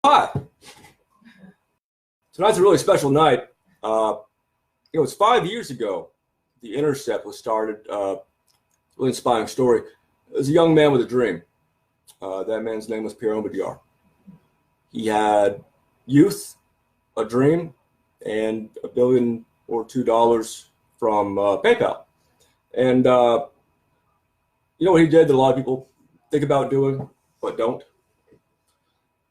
Hi. Tonight's a really special night. It's 5 years ago the Intercept was started. Really inspiring story. There's a young man with a dream. That man's name was Pierre Omidyar. He had youth, a dream, and $1 billion or $2 from PayPal. And you know what he did that a lot of people think about doing but don't?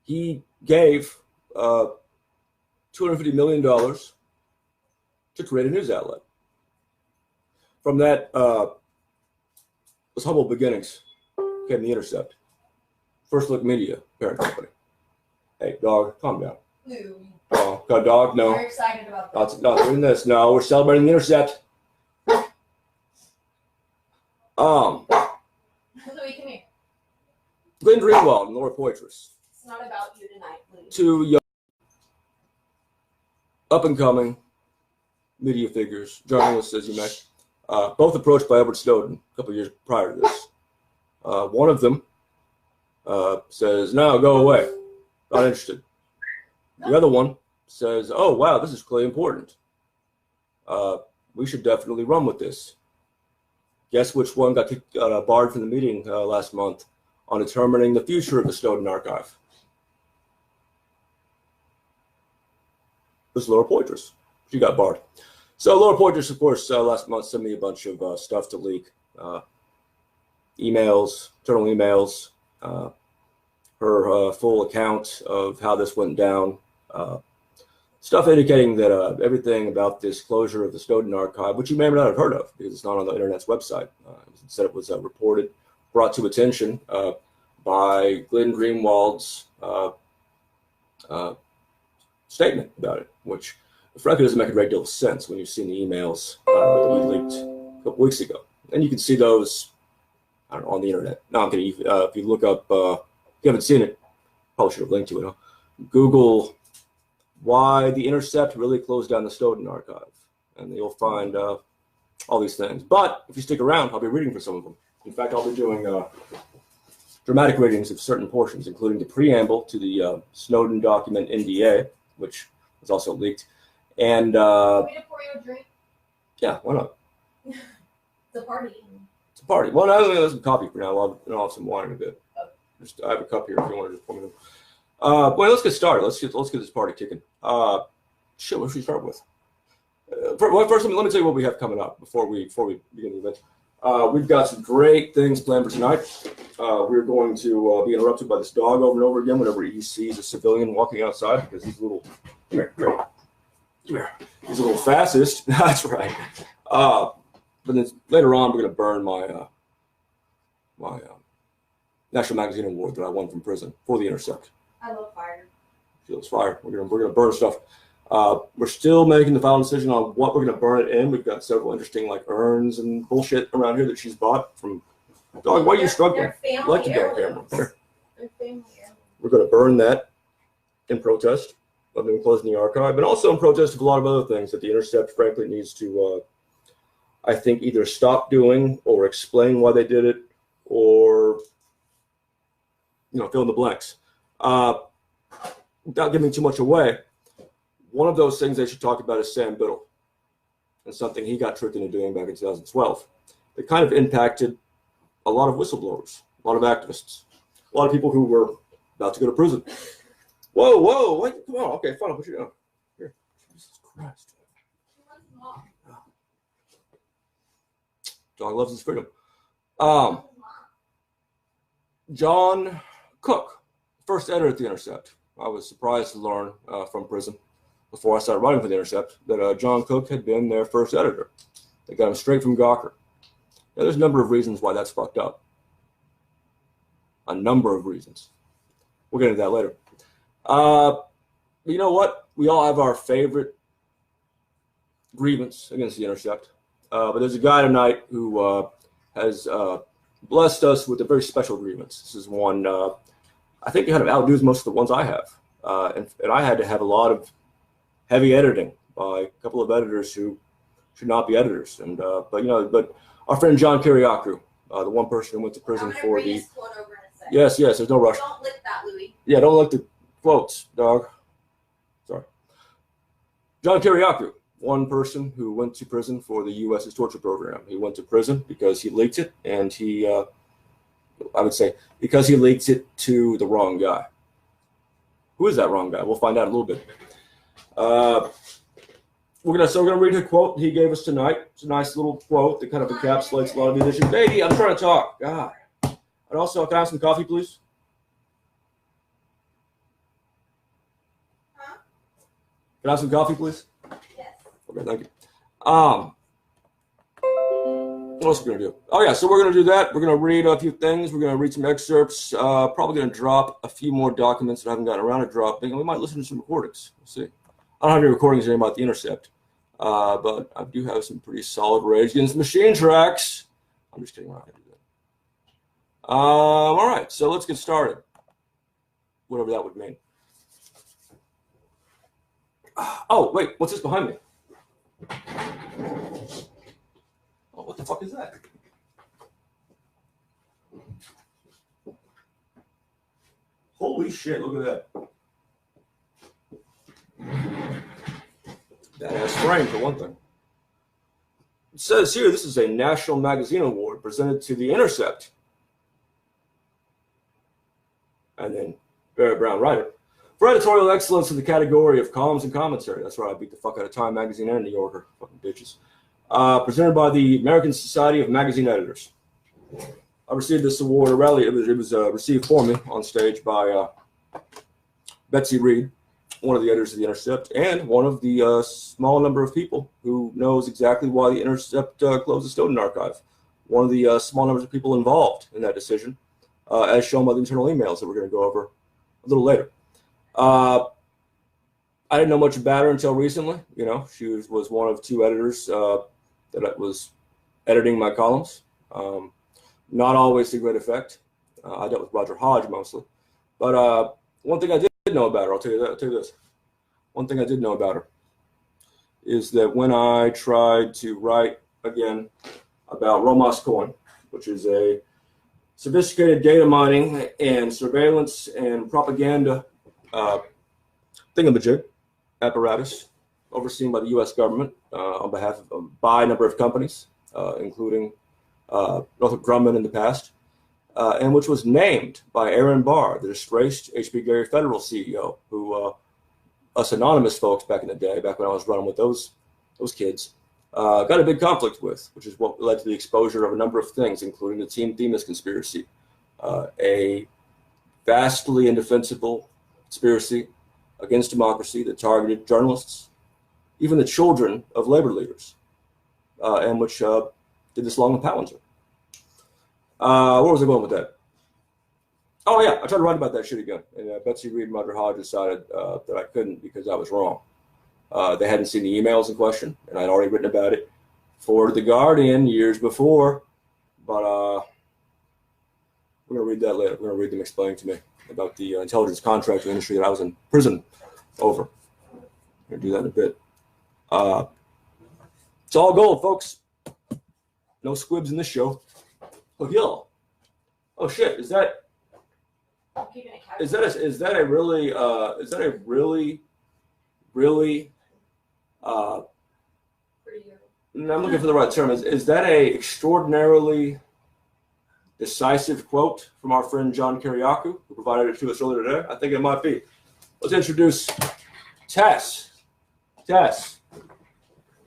He gave $250 million to create a news outlet. From that, those humble beginnings came the Intercept. First Look Media, parent company. Hey, dog, calm down. Oh, got a dog? No. We're excited about that. Not doing this. No, we're celebrating the Intercept. Louis, come here. Glenn Greenwald and Laura Poitras. It's not about you tonight, Louis. Two young, up-and-coming media figures, journalists, as you may, both approached by Edward Snowden a couple of years prior to this. One of them says, "No, go away. Not interested." The other one says, "Oh, wow, this is clearly important. We should definitely run with this." Guess which one got barred from the meeting last month on determining the future of the Snowden archive? It was Laura Poitras. She got barred. So Laura Poitras, of course, last month sent me a bunch of stuff to leak. Emails, internal emails, her full account of how this went down. Stuff indicating that everything about this closure of the Snowden archive, which you may or may not have heard of because it's not on the internet's website. Instead, it was reported, brought to attention by Glenn Greenwald's statement about it, which frankly doesn't make a great deal of sense when you've seen the emails that we leaked a couple weeks ago. And you can see those, I don't know, on the internet. No, I'm kidding. If you look up, if you haven't seen it, probably should have linked to it. Huh? Google why the Intercept really closed down the Snowden archive, and you'll find all these things. But if you stick around, I'll be reading for some of them. In fact, I'll be doing dramatic readings of certain portions, including the preamble to the Snowden document NDA, which was also leaked. And Want me to pour you a drink? Yeah, why not? It's a party. It's a party. Well, no, there's some coffee for now. I'll have some wine in a bit. Just I have a cup here if you want to just pour me them. Well, let's get started. Let's get this party kicking. What should we start with? First, let me tell you what we have coming up before we begin the event. We've got some great things planned for tonight. We're going to be interrupted by this dog over and over again whenever he sees a civilian walking outside because he's a little. Come here. He's a little fascist. That's right. But then later on, we're going to burn my National Magazine Award that I won from prison for the Intercept. I love fire. She loves fire. We're gonna burn stuff. We're still making the final decision on what we're gonna burn it in. We've got several interesting urns and bullshit around here that she's bought from. Dog, why are you struggling? They're I like to family go camera. There. They're family heirlooms. We're gonna burn that in protest of them closing the archive, but also in protest of a lot of other things that the Intercept, frankly, needs to, I think, either stop doing or explain why they did it, or fill in the blanks. Without giving too much away, one of those things they should talk about is Sam Biddle and something he got tricked into doing back in 2012. That kind of impacted a lot of whistleblowers, a lot of activists, a lot of people who were about to go to prison. Whoa, what? Come on, okay, fine, I'll put you down. Here, Jesus Christ. Dog loves his freedom. John Cook, first editor at the Intercept. I was surprised to learn from prison before I started writing for the Intercept that John Cook had been their first editor. They got him straight from Gawker. Now, there's a number of reasons why that's fucked up. A number of reasons. We'll get into that later. You know what? We all have our favorite grievance against the Intercept. But there's a guy tonight who has blessed us with a very special grievance. This is one I think kind of outdoes most of the ones I have. And I had to have a lot of heavy editing by a couple of editors who should not be editors. And but our friend John Kiriakou, the one person who went to prison for the. Yes, there's no rush. Don't lick that, Louis. Yeah, don't lick the Quotes, dog. Sorry. John Kiriakou, one person who went to prison for the U.S.'s torture program. He went to prison because he leaked it, and I would say, because he leaked it to the wrong guy. Who is that wrong guy? We'll find out in a little bit. We're gonna read a quote he gave us tonight. It's a nice little quote that kind of encapsulates a lot of these issues. Baby, I'm trying to talk. God. And also, can I have some coffee, please? Huh? Can I have some coffee, please? Yes. Okay, thank you. What else are we gonna do? Oh yeah, so we're gonna do that. We're gonna read a few things. We're gonna read some excerpts. Probably gonna drop a few more documents that I haven't gotten around to dropping, and we might listen to some recordings. We'll see. I don't have any recordings or anything about the Intercept, but I do have some pretty solid Rage Against the Machine tracks. I'm just kidding. We're not gonna do that. All right, so let's get started. Whatever that would mean. Oh wait, what's this behind me? Oh, what the fuck is that? Holy shit, look at that. Badass frame, for one thing. It says here this is a National Magazine Award presented to The Intercept. And then Barry Brown writer. For editorial excellence in the category of columns and commentary. That's right, I beat the fuck out of Time Magazine and New Yorker. Fucking bitches. Presented by the American Society of Magazine Editors. I received this award, it was received for me on stage by Betsy Reed, one of the editors of The Intercept, and one of the small number of people who knows exactly why The Intercept closed the Snowden archive. One of the small numbers of people involved in that decision, as shown by the internal emails that we're going to go over a little later. I didn't know much about her until recently. You know, she was one of two editors that was editing my columns. Not always to great effect. I dealt with Roger Hodge mostly. But one thing I did know about her, I'll tell you this. One thing I did know about her is that when I tried to write again about Romos Coin, which is a sophisticated data mining and surveillance and propaganda thingamajig apparatus overseen by the U.S. government on behalf of by a number of companies, including Northrop Grumman in the past, and which was named by Aaron Barr, the disgraced H.B. Gary Federal CEO, who us anonymous folks back in the day, back when I was running with those kids, got a big conflict with, which is what led to the exposure of a number of things, including the Team Themis conspiracy, a vastly indefensible conspiracy against democracy that targeted journalists, even the children of labor leaders, and which did this long in Pallinger. Where was I going with that? Oh yeah, I tried to write about that shit again, and Betsy Reed and Roger Hodge decided that I couldn't because I was wrong. They hadn't seen the emails in question, and I'd already written about it for The Guardian years before, but we're going to read that later. We're going to read them explaining to me about the intelligence contracting industry that I was in prison over. We're going to do that in a bit. It's all gold, folks. No squibs in this show. Oh, yo. Oh, shit. Is that a really I'm looking for the right term. Is that a extraordinarily decisive quote from our friend John Kiriakou, who provided it to us earlier today? I think it might be. Let's introduce Tess.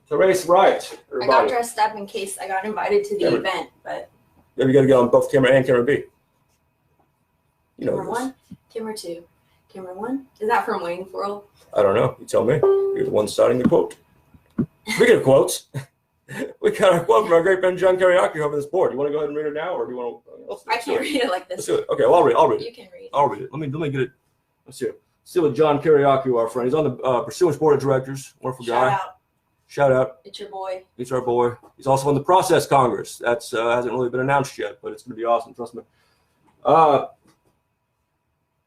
Therese Wright. Everybody. I got dressed up in case I got invited to the event, but yeah, you got to get on both camera A and camera B. You know camera 1, camera 2, camera 1. Is that from Wayne's World? I don't know. You tell me. You're the one starting the quote. Speaking of quotes, we got a quote from our great friend John Kiriakou over this board. You want to go ahead and read it now, or do you want to? I can't read it like this. Let's do it. Okay, well, I'll read it. You can read it. I'll read it. Let me get it. Let's see. See what John Kiriakou, our friend. He's on the Pursuance Board of Directors. Wonderful guy. Shout out. It's your boy. He's our boy. He's also on the Process Congress. That's hasn't really been announced yet, but it's going to be awesome. Trust me.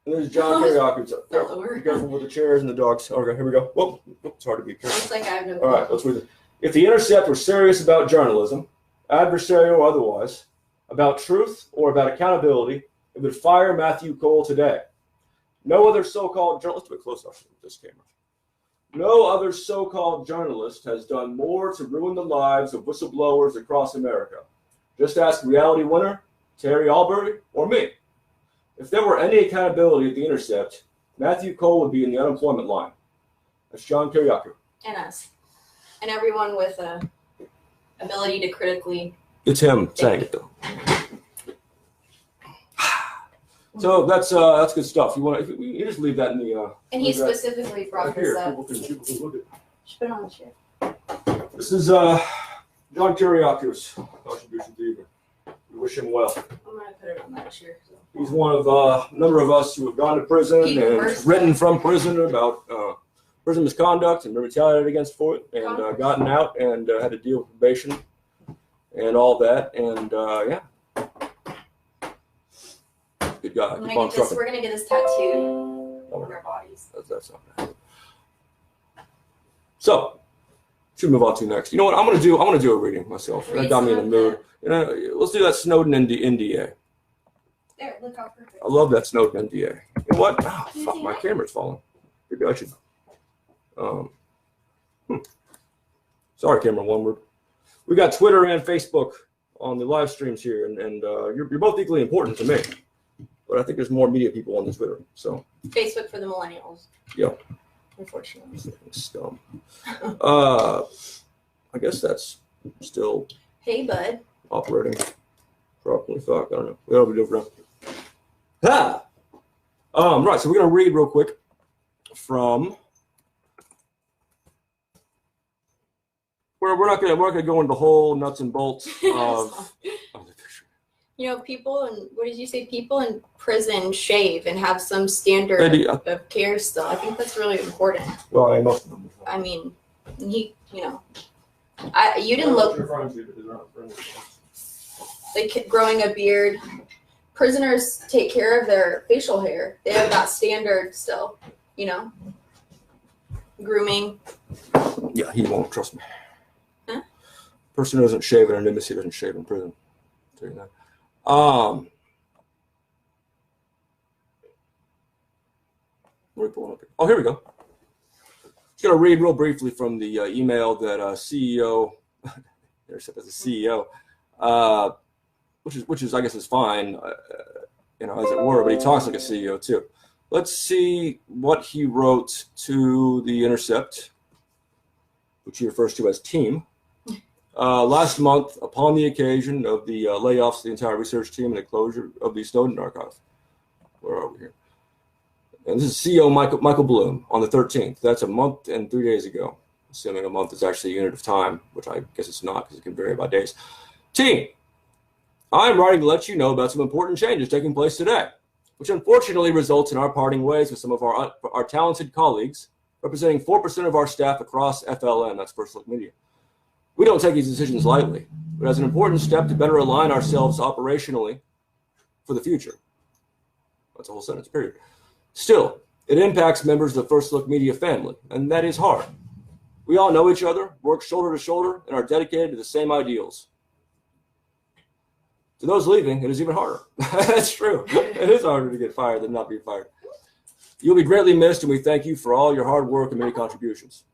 There's John Kiriakou. Be careful with the chairs and the dogs. Okay, here we go. Whoa, it's hard to be careful. Looks like I have no. All right, let's read it. If the Intercept were serious about journalism, adversarial or otherwise, about truth or about accountability, it would fire Matthew Cole today. No other so-called journalist, let's close off this camera. No other so-called journalist has done more to ruin the lives of whistleblowers across America. Just ask reality winner, Terry Albury, or me. If there were any accountability at the Intercept, Matthew Cole would be in the unemployment line. That's John Kiriakou. And us. And everyone with a ability to critically. It's him saying it though. So that's good stuff. You just leave that in the. And he specifically brought this up. People can look at. Just put it on the chair. This is John Kiriakou's contribution to the evening. We wish him well. I'm gonna put it on that chair. So. He's one of a number of us who have gone to prison and written from prison about prison misconduct and been retaliated against for it, and gotten out and had to deal with probation and all that, and yeah. Good guy. We're gonna get this tattooed on our bodies. That's not bad. So, should move on to next. You know what? I'm gonna do a reading myself. That got me in the mood. You know, let's do that Snowden NDA. There, look how perfect. I love that Snowden NDA. You know what? Oh, fuck, my camera's falling. Maybe I should. Sorry, camera one. We got Twitter and Facebook on the live streams here, and you're both equally important to me. But I think there's more media people on the Twitter. So Facebook for the millennials. Yeah. Unfortunately. It's dumb. I guess that's still. Hey, bud. Operating properly. Fuck, I don't know. Whatever we do for now. Right. So we're gonna read real quick from. We're not gonna go into the whole nuts and bolts of the picture. You know, people and what did you say? People in prison shave and have some standard of care still. I think that's really important. Well, most of them. I mean, you know, you didn't look like growing a beard. Prisoners take care of their facial hair. They have that standard still. You know, grooming. Yeah, he won't trust me. Huh? Person who doesn't shave in an embassy doesn't shave in prison. I'll tell you that. Oh, here we go. Just gonna read real briefly from the email that CEO, Intercept as a CEO, which is I guess is fine, you know, as it were, but he talks like a CEO too. Let's see what he wrote to the Intercept, which he refers to as team. Last month, upon the occasion of the layoffs of the entire research team and the closure of the Snowden archive. Where are we here? And this is CEO Michael Bloom on the 13th. That's a month and 3 days ago, assuming a month is actually a unit of time, which I guess it's not because it can vary by days. Team, I'm writing to let you know about some important changes taking place today, which unfortunately results in our parting ways with some of our talented colleagues, representing 4% of our staff across FLN, that's First Look Media. We don't take these decisions lightly, but as an important step to better align ourselves operationally for the future. That's a whole sentence, period. Still, it impacts members of the First Look Media family, and that is hard. We all know each other, work shoulder to shoulder, and are dedicated to the same ideals. To those leaving, it is even harder. That's true. It is harder to get fired than not be fired. You'll be greatly missed, and we thank you for all your hard work and many contributions.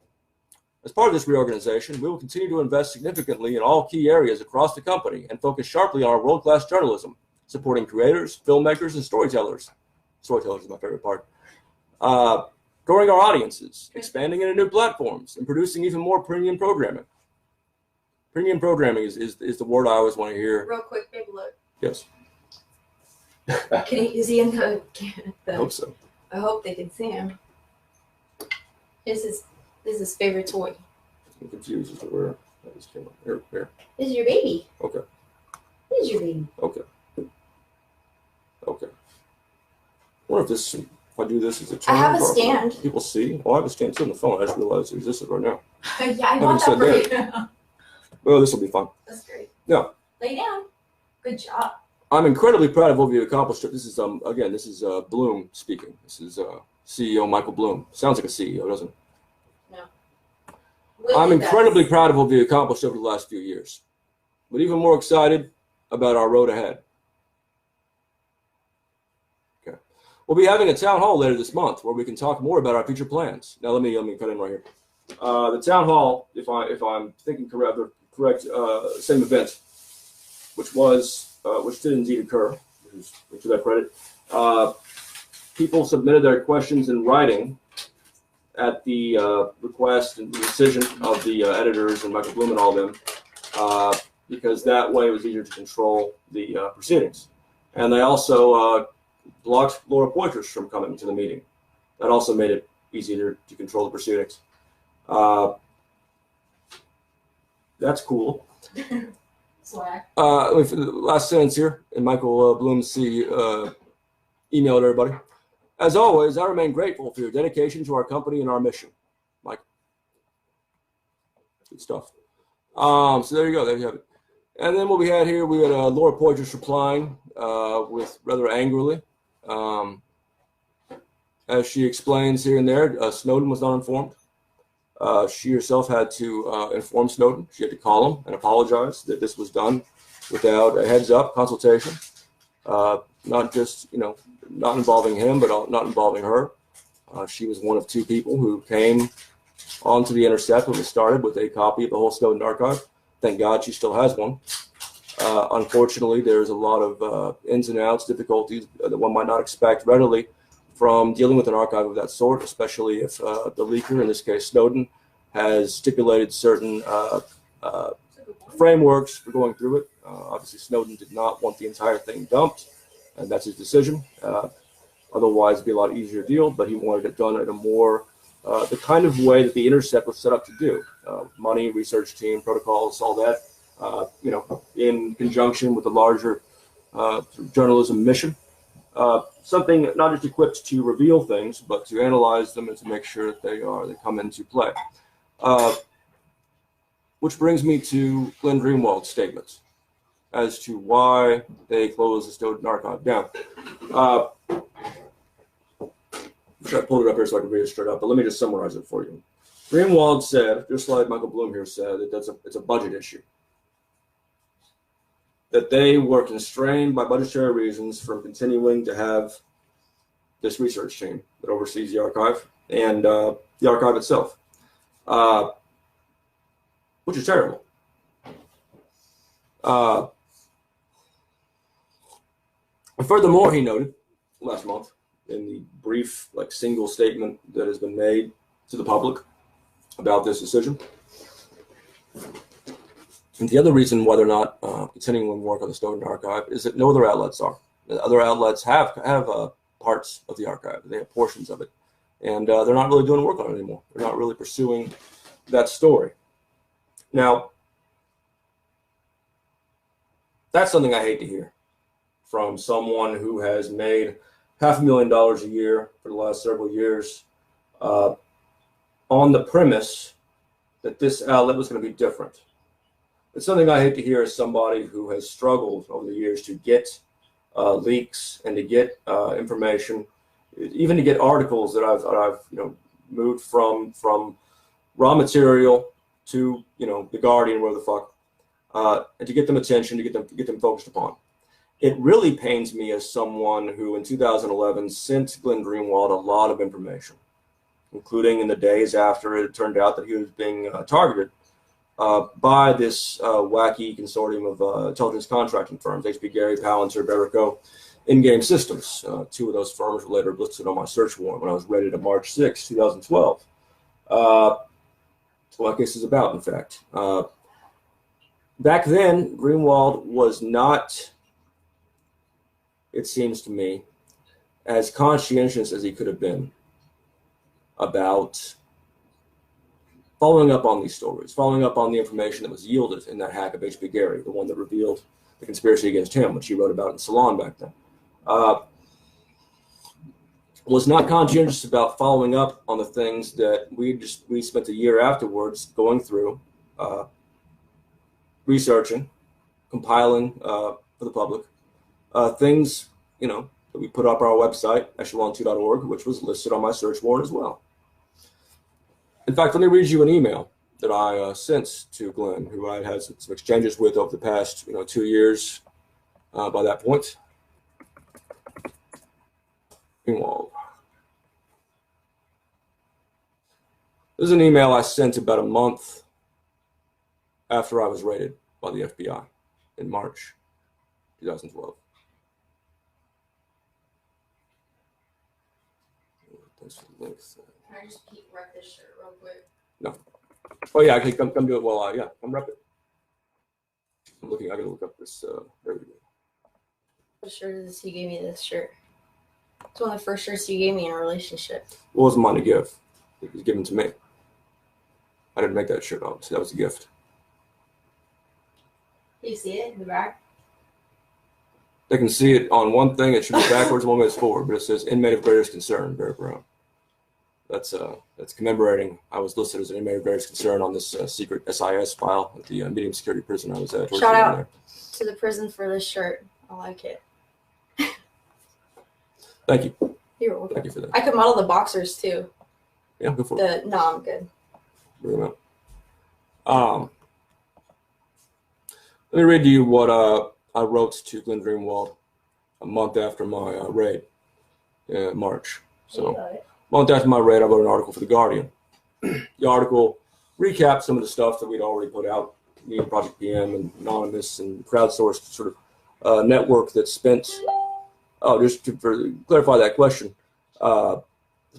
As part of this reorganization, we will continue to invest significantly in all key areas across the company and focus sharply on our world-class journalism, supporting creators, filmmakers, and storytellers. Storytellers is my favorite part. Growing our audiences, expanding into new platforms, and producing even more premium programming. Premium programming is the word I always want to hear. Real quick, big look. Yes. Is he in the? I hope so. I hope they can see him. This is his favorite toy. I'm confused as to where that just came up. Here. This is your baby. Okay. This is your baby. Okay. I wonder if this, if I do this as a turn. I have a stand. People see. Oh, I have a stand too on the phone. I just realized it existed right now. Yeah, I bought that for you. Oh, this will be fun. That's great. Yeah. Lay down. Good job. I'm incredibly proud of what we've accomplished. This is again, this is Bloom speaking. This is CEO Michael Bloom. Sounds like a CEO, doesn't it? No. I'm incredibly proud of what we've accomplished over the last few years, but even more excited about our road ahead. Okay. We'll be having a town hall later this month where we can talk more about our future plans. Now let me cut in right here. The town hall, if I'm thinking correct, same event, which did indeed occur, to that credit. People submitted their questions in writing at the request and decision of the editors and Michael Bloom and all of them, because that way it was easier to control the proceedings. And they also blocked Laura Poitras from coming to the meeting. That also made it easier to control the proceedings. That's cool. Slack. Last sentence here, and Michael Bloom's emailed everybody. As always, I remain grateful for your dedication to our company and our mission. Mike. Good stuff. So there you go. There you have it. And then what we had here, we had Laura Poitras replying with rather angrily. As she explains here and there, Snowden was not informed. She herself had to inform Snowden. She had to call him and apologize that this was done without a heads-up consultation. Not just, not involving him, but not involving her. She was one of two people who came onto the Intercept when it started with a copy of the whole Snowden archive. Thank God she still has one. Unfortunately, there's a lot of ins and outs, difficulties that one might not expect readily from dealing with an archive of that sort, especially if the leaker, in this case Snowden, has stipulated certain frameworks for going through it. Obviously, Snowden did not want the entire thing dumped, and that's his decision. Otherwise, it'd be a lot easier to deal, but he wanted it done in a more, the kind of way that the Intercept was set up to do. Money, research team, protocols, all that, in conjunction with the larger journalism mission. Something not just equipped to reveal things, but to analyze them and to make sure that they come into play. Which brings me to Glenn Greenwald's statements as to why they closed the Snowden archive down. I pulled it up here so I can read it straight up, but let me just summarize it for you. Greenwald said, just like Michael Bloom here said, that it's a budget issue. That they were constrained by budgetary reasons from continuing to have this research team that oversees the archive and the archive itself, which is terrible. And furthermore, he noted last month in the brief, single statement that has been made to the public about this decision. And the other reason why they're not continuing work on the Snowden archive is that no other outlets are. The other outlets have parts of the archive. They have portions of it. And they're not really doing work on it anymore. They're not really pursuing that story. Now, that's something I hate to hear from someone who has made $500,000 a year for the last several years on the premise that this outlet was going to be different. It's something I hate to hear as somebody who has struggled over the years to get leaks and to get information, even to get articles that I've moved from raw material to the Guardian, where the fuck, and to get them attention, to get them focused upon. It really pains me as someone who in 2011 sent Glenn Greenwald a lot of information, including in the days after it turned out that he was being targeted by this wacky consortium of intelligence contracting firms, HP Gary, Palantir, Berico, In-Game Systems. Two of those firms were later listed on my search warrant when I was raided on March 6, 2012. That's what this is about, in fact. Back then, Greenwald was not, it seems to me, as conscientious as he could have been about following up on these stories, following up on the information that was yielded in that hack of H.B. Gary, the one that revealed the conspiracy against him, which he wrote about in Salon back then. Was not conscientious about following up on the things that we spent a year afterwards going through, researching, compiling for the public, things that we put up on our website, echelon2.org, which was listed on my search warrant as well. In fact, let me read you an email that I sent to Glenn, who I had some exchanges with over the past 2 years by that point. Greenwald. This is an email I sent about a month after I was raided by the FBI in March 2012. Thanks for the links. Can I just rep this shirt real quick? No. Oh yeah, I can come do it while yeah, come rep it. I'm looking. I gotta look up this. There we go. What shirt is this? He gave me this shirt. It's one of the first shirts you gave me in a relationship. It wasn't mine to give. It was given to me. I didn't make that shirt, obviously. That was a gift. You see it in the back? They can see it on one thing. It should be backwards, one way it's forward, but it says inmate of greatest concern, Barrett Brown. That's commemorating. I was listed as an inmate of greatest concern on this secret SIS file at the medium security prison I was at. Shout out to the prison for this shirt. I like it. Thank you. You're welcome. Thank you for that. I could model the boxers too. Yeah, go for it. No, I'm good. Bring them out. Let me read to you what I wrote to Glenn Greenwald a month after my raid in March. So, a month after my raid, I wrote an article for The Guardian. The article recapped some of the stuff that we'd already put out, me and Project PM and Anonymous and crowdsourced sort of network that spent, just to clarify that question,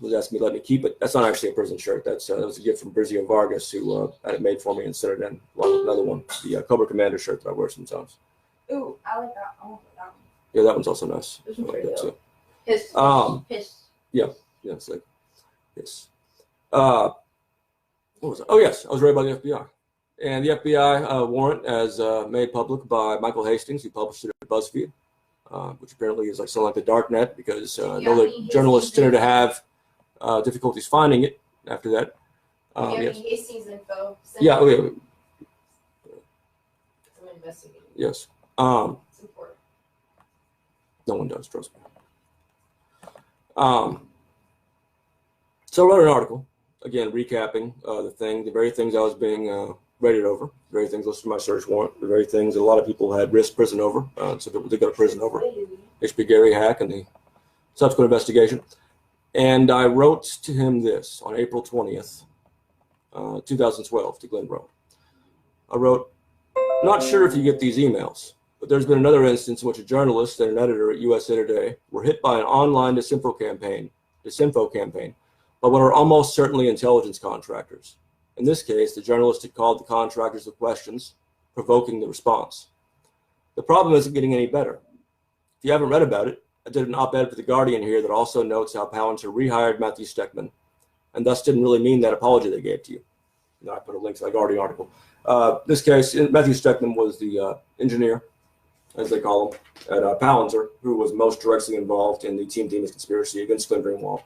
was asking me to let me keep it. That's not actually a prison shirt. That was a gift from Brizio Vargas, who had it made for me and sent it in, along with another one, the Cobra Commander shirt that I wear sometimes. Ooh, I like that. I want that one. Yeah, that one's also nice. This one's pretty that dope. too. Piss. Yeah, it's like, yes. What was it? Oh, yes, I was raided by the FBI. And the FBI warrant, as made public by Michael Hastings, who published it at BuzzFeed, which apparently is like something like the dark net, because no journalists tended to have difficulties finding it after that. Yes. Hastings info. Yeah, okay. I'm investigating. Yes. It's important. No one does, trust me. So I wrote an article, again, recapping the very things I was being raided over, the very things listed in my search warrant, the very things that a lot of people had risked prison over, so people did go to prison over, HB Gary hack and the subsequent investigation. And I wrote to him this on April 20th, 2012, to Glenn Brown. I wrote, not sure if you get these emails, but there's been another instance in which a journalist and an editor at USA Today were hit by an online disinfo campaign by what are almost certainly intelligence contractors. In this case, the journalist had called the contractors with questions, provoking the response. The problem isn't getting any better. If you haven't read about it, I did an op-ed for The Guardian here that also notes how Palantir rehired Matthew Steckman, and thus didn't really mean that apology they gave to you. And I put a link to the Guardian article. This case, Matthew Steckman was the engineer, as they call him, at Palantir, who was most directly involved in the Team Demons conspiracy against Glenn Greenwald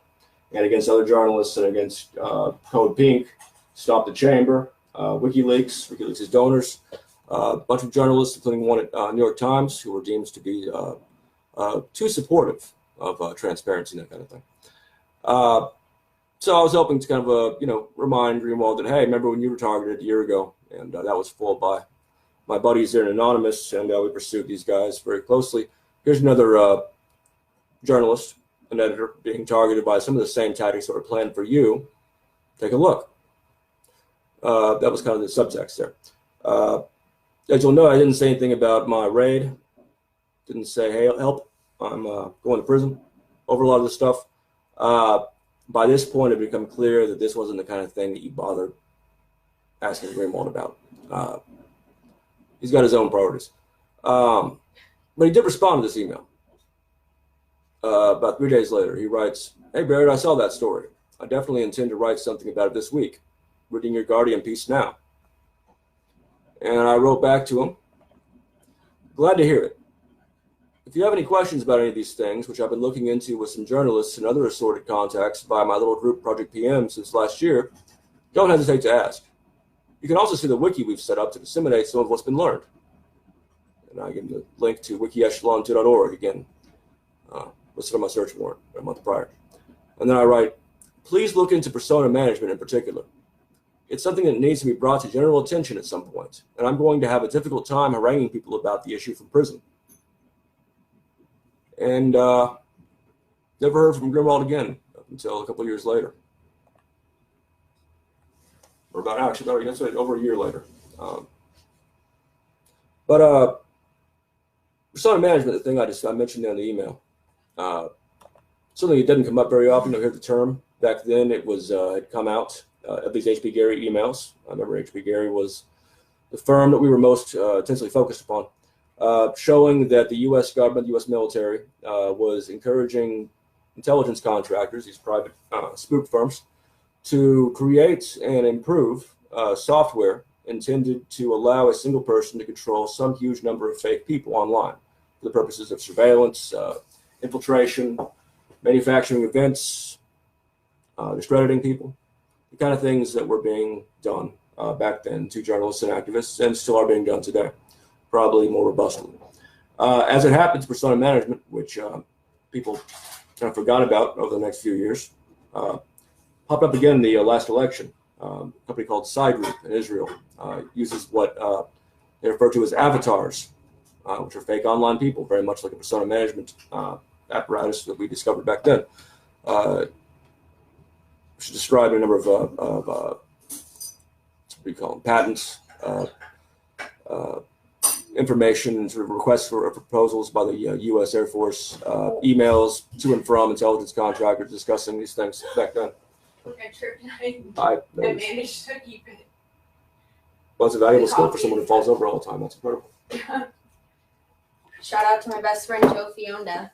and against other journalists and against Code Pink, Stop the Chamber, WikiLeaks' donors, a bunch of journalists, including one at New York Times, who were deemed to be too supportive of transparency and that kind of thing. So I was hoping to kind of, remind Greenwald that, hey, remember when you were targeted a year ago? And that was foiled by my buddies there in Anonymous, and we pursued these guys very closely. Here's another journalist, an editor, being targeted by some of the same tactics that were planned for you. Take a look. That was kind of the subtext there. As you'll know, I didn't say anything about my raid. Didn't say, hey, help, I'm going to prison over a lot of this stuff. By this point, it had become clear that this wasn't the kind of thing that you bothered asking Greenwald about. He's got his own priorities. But he did respond to this email. About 3 days later, he writes, hey, Barrett, I saw that story. I definitely intend to write something about it this week. Reading your Guardian piece now. And I wrote back to him, glad to hear it. If you have any questions about any of these things, which I've been looking into with some journalists and other assorted contacts by my little group Project PM since last year, don't hesitate to ask. You can also see the wiki we've set up to disseminate some of what's been learned. And I give him the link to wikiechelon2.org, again, listed on my search warrant a month prior. And then I write, please look into persona management in particular. It's something that needs to be brought to general attention at some point, and I'm going to have a difficult time haranguing people about the issue from prison. And Never heard from Greenwald again until a couple of years later. Or over a year later. Persona management, the thing I mentioned in the email, something that didn't come up very often. I hear the term. Back then, it was had come out of these H.P. Gary emails. I remember H.P. Gary was the firm that we were most intensely focused upon, showing that the U.S. government, the U.S. military, was encouraging intelligence contractors, these private spook firms, to create and improve software intended to allow a single person to control some huge number of fake people online for the purposes of surveillance, infiltration, manufacturing events, discrediting people, the kind of things that were being done back then to journalists and activists, and still are being done today, probably more robustly. As it happens, persona management, which people kind of forgot about over the next few years, popped up again in the last election. A company called Group in Israel uses what they refer to as avatars, which are fake online people, very much like a persona management apparatus that we discovered back then. Should describe a number of what do you call them, patents, information, sort of requests for proposals by the U.S. Air Force, emails to and from intelligence contractors discussing these things back then. I managed to keep it. Well, it's a valuable skill for someone who falls over all the time. That's incredible. Shout out to my best friend Joe Fiona.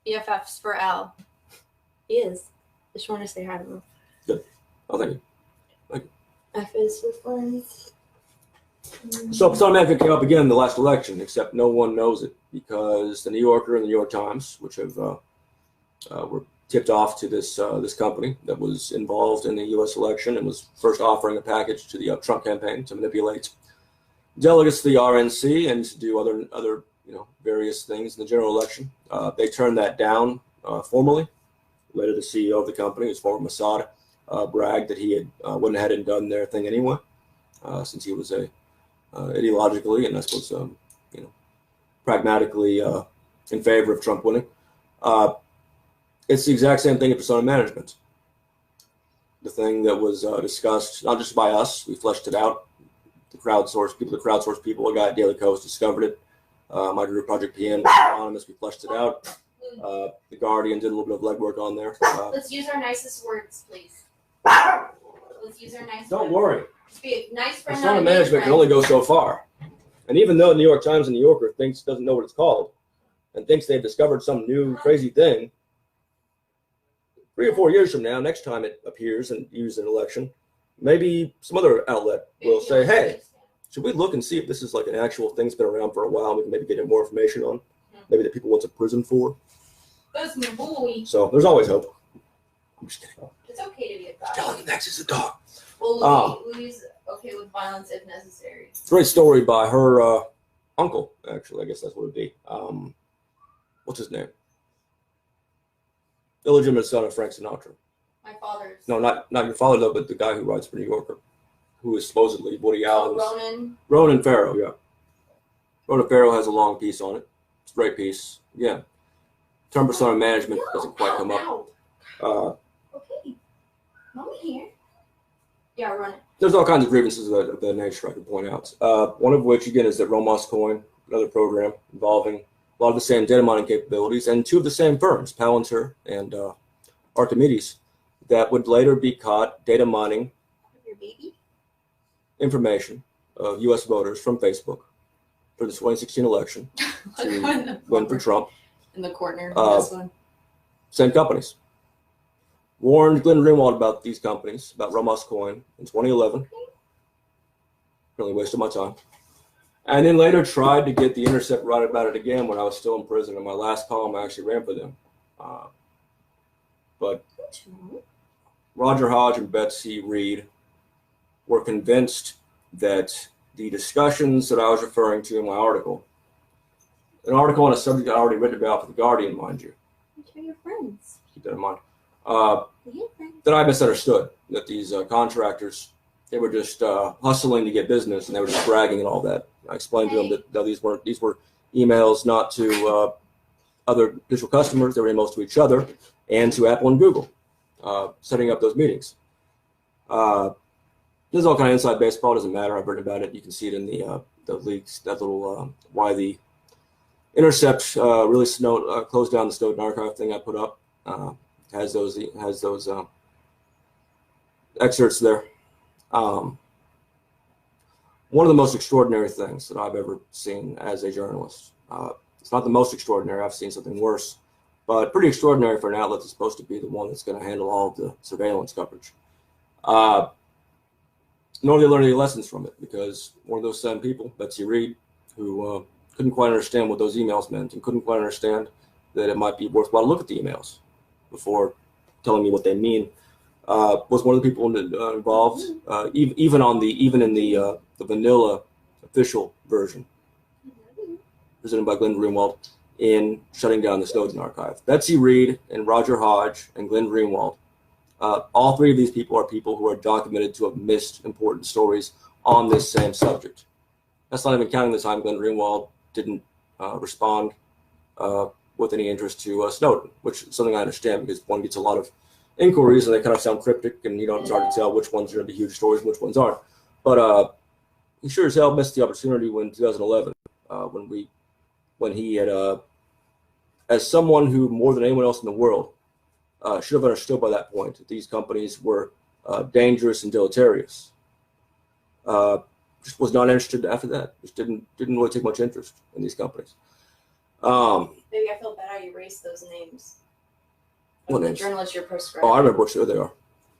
BFFs for L. He is. Just want to say hi to him. Good. Oh, thank you. F is for friends. So persona management came up again in the last election, except no one knows it because the New Yorker and the New York Times, which have were tipped off to this company that was involved in the U.S. election and was first offering a package to the Trump campaign to manipulate delegates to the RNC and to do other various things in the general election. They turned that down formally. Later, the CEO of the company, who's former Mossad, bragged that he had went ahead and done their thing anyway, since he was ideologically and I suppose pragmatically in favor of Trump winning. It's the exact same thing in persona management. The thing that was discussed, not just by us, we fleshed it out. The crowdsourced people, a guy at Daily Kos discovered it. My group, Project PN, was anonymous. We fleshed it out. The Guardian did a little bit of legwork on there. Let's use our nicest words, please. Let's use our nice Don't words. worry. Just be a nice friend. Persona management can only go so far. And even though the New York Times and New Yorker doesn't know what it's called and thinks they've discovered some new crazy thing, 3 or 4 years from now, next time it appears and used in an election, maybe some other outlet will say, hey, should we look and see if this is like an actual thing that's been around for a while and we can maybe get more information on? Maybe that people went to prison for. That's my boy. So there's always hope. I'm just kidding. It's okay to be a dog. Telling you next is a dog. Well, Louie's okay with violence if necessary. It's a great story by her uncle, actually. I guess that's what it would be. What's his name? Illegitimate son of Frank Sinatra. My father's. No, not your father, though, but the guy who writes for New Yorker, who is supposedly Woody Allen's. Ronan Farrow, yeah. Ronan Farrow has a long piece on it. It's a great piece. Yeah. Term persona management doesn't quite come up. Okay. Mommy here. Yeah, run it. There's all kinds of grievances of that nature I could point out. One of which, again, is that Romos Coin, another program involving a lot of the same data mining capabilities, and 2 of the same firms, Palantir and Archimedes, that would later be caught data mining information of U.S. voters from Facebook for the 2016 election to win for Trump. In the corner of this one. Same companies. Warned Glenn Greenwald about these companies, about Romos Coin in 2011. Really wasted my time. And then later tried to get the Intercept right about it again when I was still in prison. In my last column, I actually ran for them. But Roger Hodge and Betsy Reed were convinced that the discussions that I was referring to in my article, an article on a subject I already written about for The Guardian, mind you. They're your friends. Keep that in mind. That I misunderstood, that these contractors, they were just hustling to get business and they were just bragging and all that. I explained to them that these were emails not to other digital customers, their emails to each other, and to Apple and Google, setting up those meetings. This is all kind of inside baseball. It doesn't matter. I've written about it. You can see it in the leaks. That little why the Intercept really closed down the Snowden archive thing I put up. Has those excerpts there. One of the most extraordinary things that I've ever seen as a journalist. It's not the most extraordinary. I've seen something worse, but pretty extraordinary for an outlet that's supposed to be the one that's going to handle all of the surveillance coverage. Nor did they learn any lessons from it, because one of those same people, Betsy Reed, who couldn't quite understand what those emails meant and couldn't quite understand that it might be worthwhile to look at the emails before telling me what they mean, was one of the people involved, even in the vanilla official version presented by Glenn Greenwald in shutting down the Snowden archive. Betsy Reed and Roger Hodge and Glenn Greenwald, all three of these people are people who are documented to have missed important stories on this same subject. That's not even counting the time Glenn Greenwald didn't respond with any interest to Snowden, which is something I understand, because one gets a lot of inquiries and they kind of sound cryptic, and it's hard to tell which ones are going to be huge stories and which ones aren't. But he sure as hell missed the opportunity when 2011, when he had, as someone who more than anyone else in the world should have understood by that point that these companies were dangerous and deleterious. Just was not interested after that. Just didn't really take much interest in these companies. Maybe I feel bad I erased those names. What the names? Journalists you're prescribed. Oh, I remember who they are.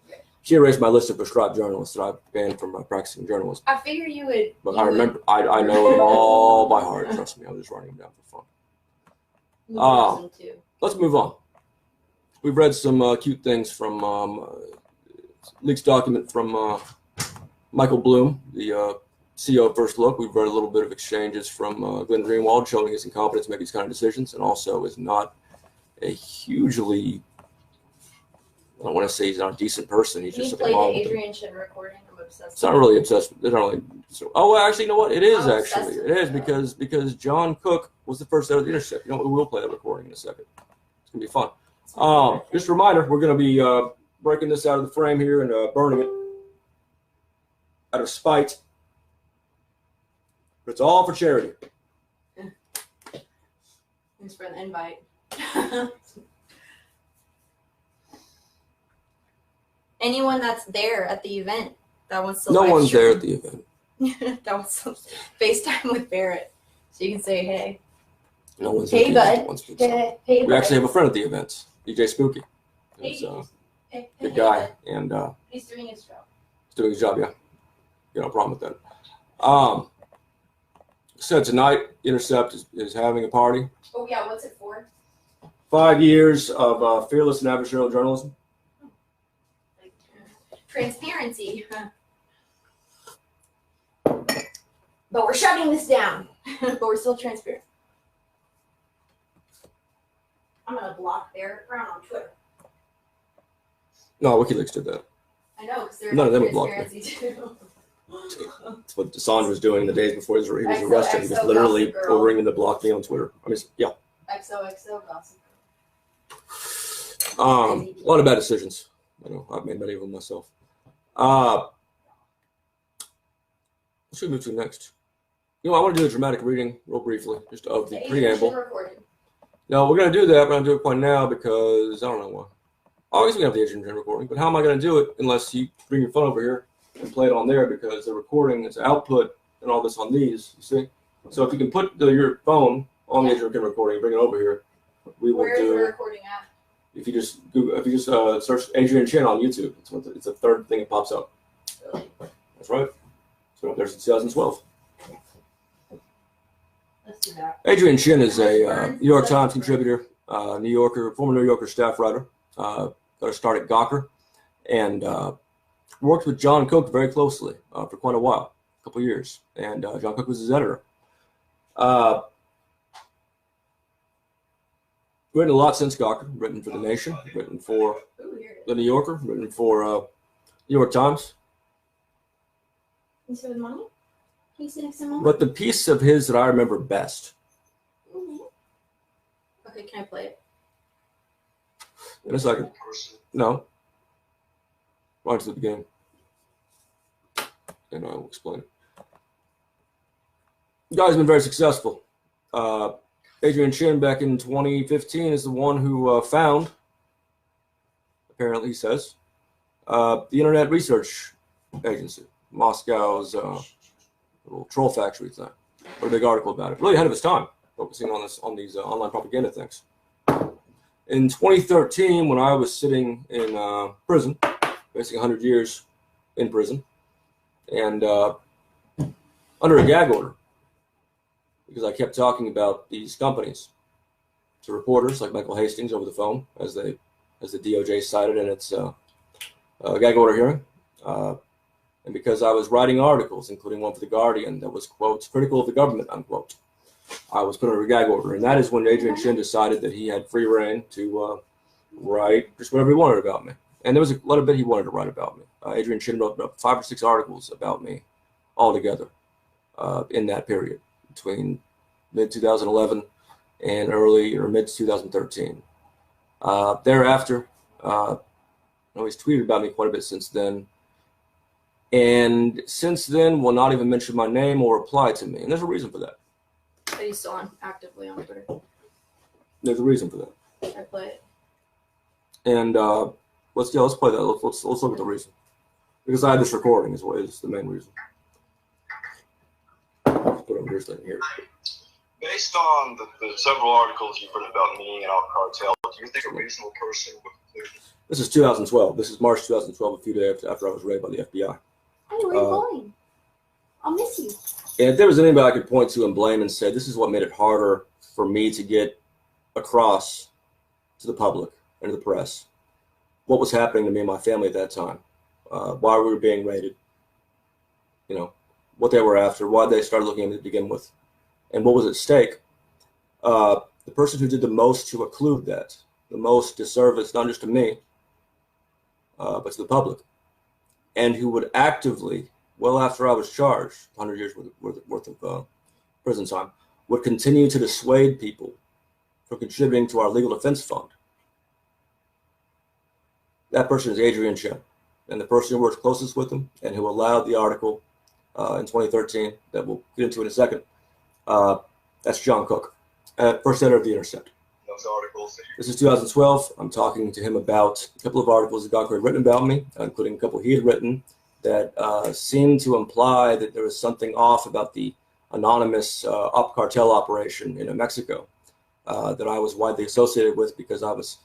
Okay. She erased my list of prescribed journalists that I've banned from practicing journalism. I figured you would. But I remember, I know them all by heart. Trust me, I'm just writing them down for fun. Let's move on. We've read some cute things from leaks document from Michael Bloom, the CEO of First Look. We've read a little bit of exchanges from Glenn Greenwald showing his incompetence to make these kind of decisions, and also is not a hugely, I don't want to say he's not a decent person. He's just something wrong with him. Adrian Shin recording. I'm obsessed. It's not really obsessed. It's not really. Oh, well, actually, you know what? It is actually. It is because John Cook was the first out of the Intercept. We will play that recording in a second. It's gonna be fun. Just a reminder, we're gonna be breaking this out of the frame here and burning it out of spite. But it's all for charity. Thanks for the invite. Anyone that's there at the event that wants to. No one's there at the event. That wants to FaceTime with Barrett, so you can say hey. No one's hey, there. Bud. Hey, we actually have a friend at the event, DJ Spooky. He's good guy, and he's doing his job. He's doing his job, yeah. No problem with that. So tonight, Intercept is having a party. Oh yeah, what's it for? 5 years of fearless and adversarial journalism. Like, transparency. But we're shutting this down. But we're still transparent. I'm gonna block Barrett Brown on Twitter. No, WikiLeaks did that. I know, because they're none of them would block me. too. That's what Assange was doing the days before he was arrested. He was literally ordering them to block me on Twitter. I mean, yeah. XOXO gossip. A lot of bad decisions. I know I've made many of them myself. What should we move to next? I want to do a dramatic reading real briefly, just of the preamble. No, we're going to do that. We're going to do it quite now because I don't know why. Obviously, we have the Adrian recording, but how am I going to do it unless you bring your phone over here and play it on there, because the recording is output and all this on these, you see? So if you can put your phone on the Adrian recording and bring it over here, we will do. Where is the recording at? If you just search Adrian Chin on YouTube, it's the third thing that pops up. Really? That's right. So there's 2012. Let's do that. Adrian Chin is a New York Times contributor, former New Yorker staff writer. Got a start at Gawker, and worked with John Cook very closely for quite a while, a couple of years. And John Cook was his editor. Written a lot since Gawker. Written for The Nation. Written for The New Yorker. Written for New York Times. Can you see the money? Can you see some money? But the piece of his that I remember best Okay, can I play it? In a second. No. Right to the beginning. And I will explain it. The guy's been very successful. Adrian Chin back in 2015 is the one who found, apparently he says, the Internet Research Agency, Moscow's little troll factory thing. Wrote a big article about it. Really ahead of his time, focusing on these online propaganda things. In 2013, when I was sitting in prison, basically 100 years in prison, and under a gag order, because I kept talking about these companies to reporters like Michael Hastings over the phone, as the DOJ cited in its gag order hearing, and because I was writing articles, including one for The Guardian that was, quote, critical of the government, unquote, I was put under a gag order. And that is when Adrian Chin decided that he had free reign to write just whatever he wanted about me. And there was a lot of bit he wanted to write about me. Adrian Chin wrote about 5 or 6 articles about me altogether in that period between mid-2011 and early or mid-2013. Thereafter, he's tweeted about me quite a bit since then. And since then, will not even mention my name or reply to me. And there's a reason for that. But he's still actively on Twitter. There's a reason for that. I play it. And let's play that. Let's look at the reason. Because I had this recording is the main reason. Let's put on this thing here. Based on the several articles you've written about me and Al Cartel, do you think a reasonable person would conclude? This is 2012. This is March 2012, a few days after I was raided by the FBI. Hey, where are you going? I'll miss you. And if there was anybody I could point to and blame and say, this is what made it harder for me to get across to the public and to the press, what was happening to me and my family at that time, why we were being raided, what they were after, why they started looking at me to begin with, and what was at stake, the person who did the most to occlude that, the most disservice, not just to me, but to the public, and who would actively, well after I was charged, 100 years worth of prison time, would continue to dissuade people from contributing to our legal defense fund. That person is Adrian Chin, and the person who works closest with him and who allowed the article in 2013 that we'll get into in a second, that's John Cook, first editor of the Intercept. Those articles. This is 2012. I'm talking to him about a couple of articles that Gawker had written about me, including a couple he had written that seemed to imply that there was something off about the anonymous cartel operation in Mexico that I was widely associated with because I was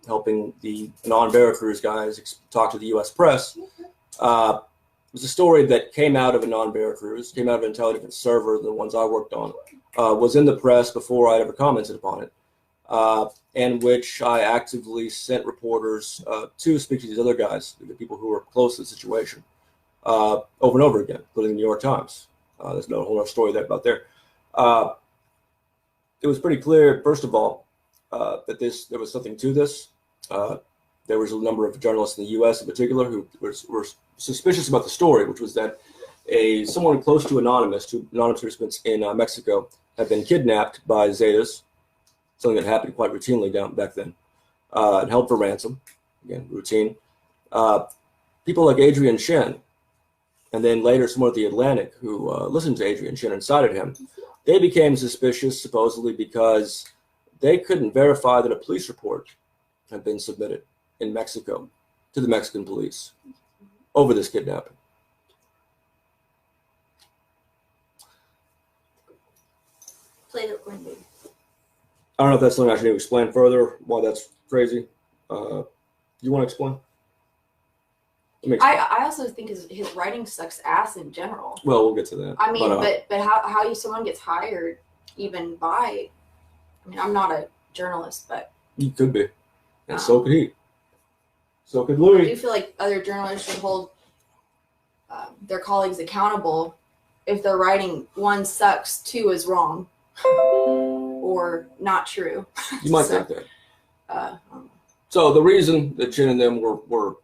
helping the non-Veracruz guys talk to the U.S. press. It was a story that came out of a non-Veracruz, came out of an entirely different server than the ones I worked on, was in the press before I'd ever commented upon it, and which I actively sent reporters to speak to these other guys, the people who were close to the situation, over and over again, including the New York Times. There's no whole other story about there. It was pretty clear, first of all, that there was something to this. There was a number of journalists in the U.S. in particular who were suspicious about the story, which was that someone close to anonymous participants in Mexico had been kidnapped by Zetas, something that happened quite routinely back then, and held for ransom, again, routine. People like Adrian Chin, and then later someone at The Atlantic who listened to Adrian Chin and cited him, they became suspicious supposedly because they couldn't verify that a police report had been submitted in Mexico to the Mexican police over this kidnapping. Play the recording, baby. I don't know if that's something I should need to explain further, why that's crazy. Do you want to explain? I also think his writing sucks ass in general. Well, we'll get to that. I mean, but how someone gets hired even by, I mean, I'm not a journalist, but. You could be. And so could he. So could Louis. I do feel like other journalists should hold their colleagues accountable if their writing, 1, sucks, 2, is wrong. Or not true. You might think that. So the reason that Chin and them were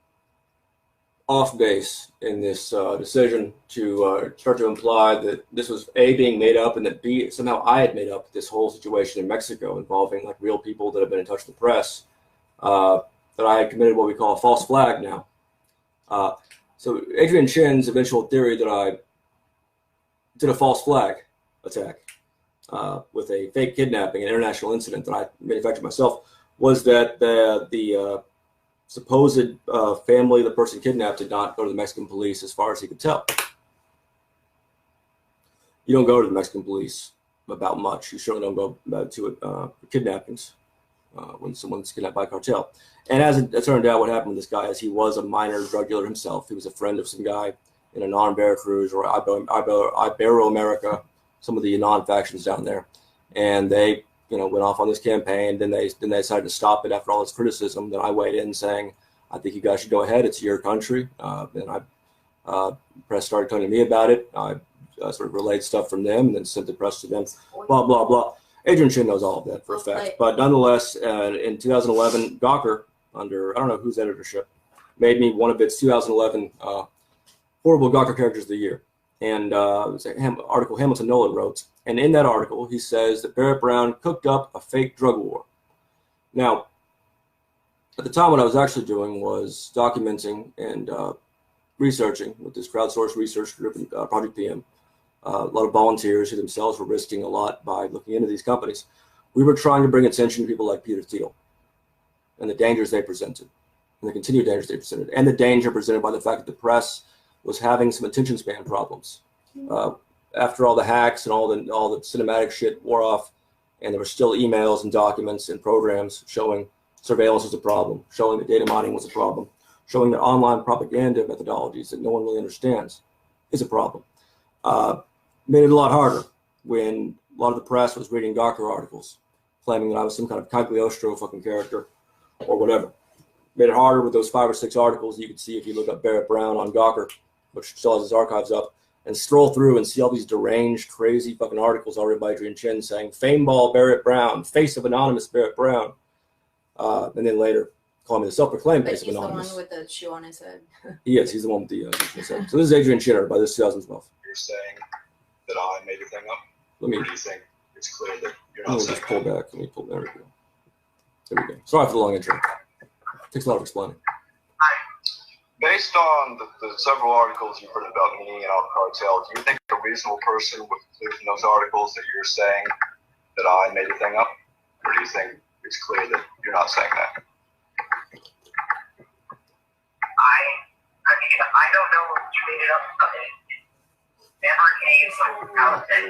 off base in this decision to start to imply that this was A, being made up, and that B, somehow I had made up this whole situation in Mexico involving like real people that have been in touch with the press, that I had committed what we call a false flag now. So Adrian Chin's eventual theory that I did a false flag attack with a fake kidnapping, an international incident that I manufactured myself, was that the supposed family of the person kidnapped did not go to the Mexican police as far as he could tell. You don't go to the Mexican police about much. You certainly don't go to kidnappings when someone's kidnapped by a cartel. And as it turned out, what happened with this guy is he was a minor drug dealer himself. He was a friend of some guy in a non-Veracruz or Ibero-America, some of the non-factions down there. And they went off on this campaign. Then they decided to stop it after all this criticism. Then I weighed in saying, I think you guys should go ahead. It's your country. Then press started talking to me about it. I sort of relayed stuff from them and then sent the press to them, blah, blah, blah. Adrian Chin knows all of that for a fact. But nonetheless, in 2011, Gawker, under I don't know whose editorship, made me one of its 2011 horrible Gawker characters of the year. And it was an article Hamilton Nolan wrote. And in that article, he says that Barrett Brown cooked up a fake drug war. Now, at the time, what I was actually doing was documenting and researching with this crowdsourced research group, Project PM. A lot of volunteers who themselves were risking a lot by looking into these companies. We were trying to bring attention to people like Peter Thiel and the dangers they presented, and the continued dangers they presented, and the danger presented by the fact that the press was having some attention span problems. After all the hacks and all the cinematic shit wore off, and there were still emails and documents and programs showing surveillance was a problem, showing that data mining was a problem, showing that online propaganda methodologies that no one really understands is a problem. Made it a lot harder when a lot of the press was reading Gawker articles, claiming that I was some kind of Cagliostro fucking character or whatever. Made it harder with those 5 or 6 articles you could see if you look up Barrett Brown on Gawker, which still has his archives up, and scroll through and see all these deranged, crazy fucking articles already by Adrian Chin saying, Fameball Barrett Brown, face of anonymous Barrett Brown. And then later, call me the self-proclaimed face of anonymous. He's the one with the shoe on his head. He is. He's the one with the shoe on his head. So this is Adrian Chin by this 2012. You're saying that I made your thing up? Or do you think it's clear that you're not saying just pull back. Let me pull there we go. There we go. Sorry for the long intro. It takes a lot of explaining. Based on the several articles you've written about me and Al Cartel, do you think a reasonable person would conclude from those articles that you're saying that I made the thing up? Or do you think it's clear that you're not saying that? I don't know if you made it up. Never came out of that.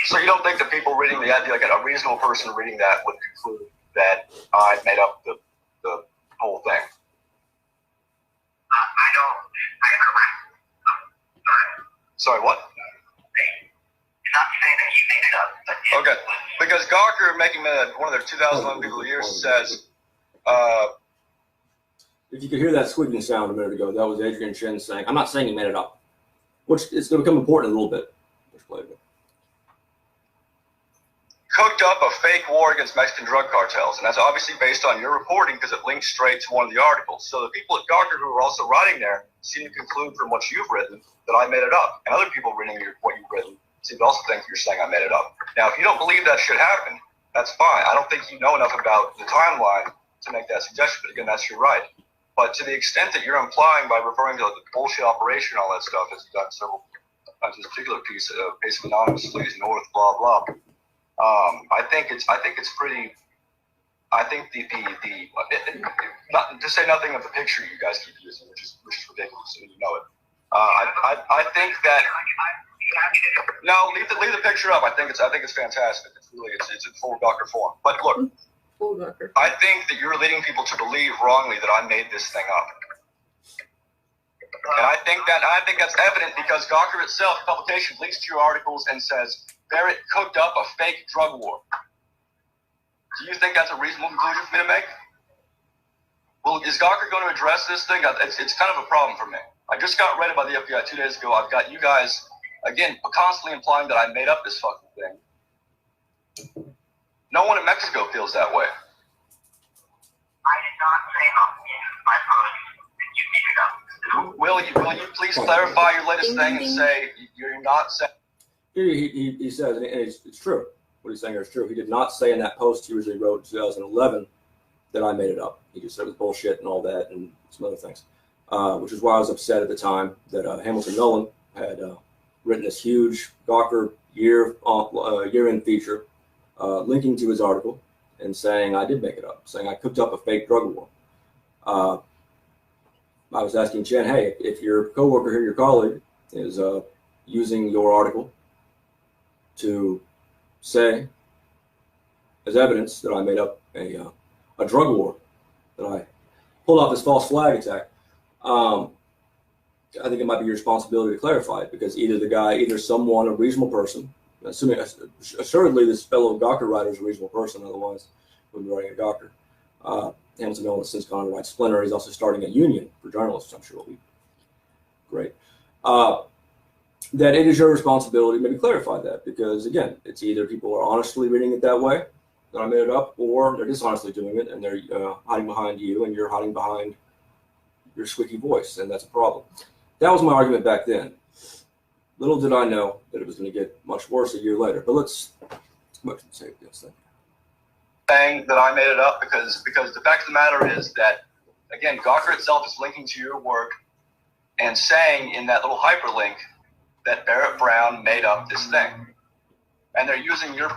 So you don't think that people reading like a reasonable person reading that would conclude that I made up the whole thing? Sorry, what? Not saying that you made it up. But okay, because Gawker, making one of their 2011 people of the year, says, if you could hear that squeaking sound a minute ago, that was Adrian Chin saying, I'm not saying he made it up, which is going to become important in a little bit. Cooked up a fake war against Mexican drug cartels, and that's obviously based on your reporting because it links straight to one of the articles. So the people at Gawker who are also writing there seem to conclude from what you've written that I made it up, and other people reading what you've written seem to also think you're saying I made it up. Now, if you don't believe that should happen, that's fine. I don't think you know enough about the timeline to make that suggestion, but again, that's your right. But to the extent that you're implying by referring to the bullshit operation and all that stuff, as you've done several times, this particular piece of anonymous flees north, blah blah. I think it's pretty. I think not to say nothing of the picture you guys keep using, which is ridiculous, and you know it. I think that no, leave the picture up. I think it's fantastic. It's in full Gawker form. But look, I think that you're leading people to believe wrongly that I made this thing up. And I think that's evident because Gawker itself, publication, links to your articles and says Barrett cooked up a fake drug war. Do you think that's a reasonable conclusion for me to make? Well, is Gawker going to address this thing? It's kind of a problem for me. I just got read by the FBI 2 days ago. I've got you guys, again, constantly implying that I made up this fucking thing. No one in Mexico feels that way. I did not say my post and you made it up. Will you please clarify your latest thing and say you're not saying? He says, and it's true. What he's saying here is true. He did not say in that post he originally wrote in 2011 that I made it up. He just said it was bullshit and all that and some other things, which is why I was upset at the time that Hamilton Nolan had written this huge Gawker year-end feature linking to his article and saying I did make it up, saying I cooked up a fake drug war. I was asking Jen, hey, if your coworker here, your colleague, is using your article to say as evidence that I made up a drug war, that I pulled off this false flag attack, I think it might be your responsibility to clarify it, because either someone, a reasonable person, assuming assuredly this fellow Gawker writer is a reasonable person, otherwise he wouldn't be writing a Gawker. Hamilton Nolan has since gone to write Splinter. He's also starting a union for journalists, I'm sure will be great. That it is your responsibility to maybe clarify that, because again, it's either people are honestly reading it that way, that I made it up, or they're dishonestly doing it and they're hiding behind you and you're hiding behind your squeaky voice, and that's a problem. That was my argument back then. Little did I know that it was going to get much worse a year later. But let's say this thing. Saying that I made it up because the fact of the matter is that, again, Gawker itself is linking to your work and saying in that little hyperlink that Barrett Brown made up this thing. And they're using your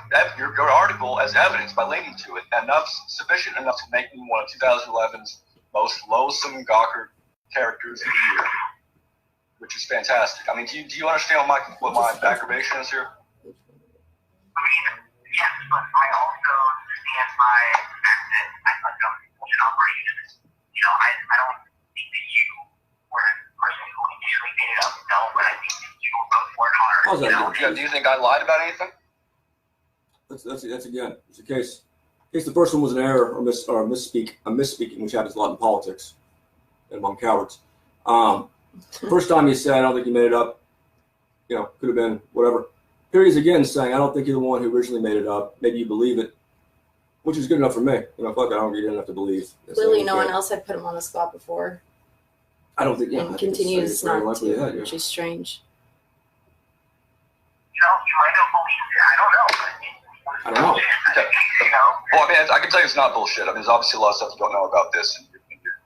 article as evidence by linking to it, sufficient enough to make me one of 2011's most loathsome Gawker characters of the year, which is fantastic. I mean, do you understand what my aggravation is here? I mean, yes, but I also stand by the fact that I thought that was bullshit operations. You know, I don't think that you were the person who initially made it up, no, but I think that you both worked hard. You know? Yeah, do you think I lied about anything? That's again, it's a case. The first one was an error or misspeaking, which happens a lot in politics and among cowards. First time you said, I don't think you made it up, could have been whatever. Here he's again saying, I don't think you're the one who originally made it up. Maybe you believe it, which is good enough for me. Fuck it, you didn't have to believe. Clearly no one else had put him on the spot before. I don't think, and continues not to, which is strange. You know, you might have believed it. I don't know. Okay. Well, I mean, I can tell you it's not bullshit. I mean, there's obviously a lot of stuff you don't know about this. And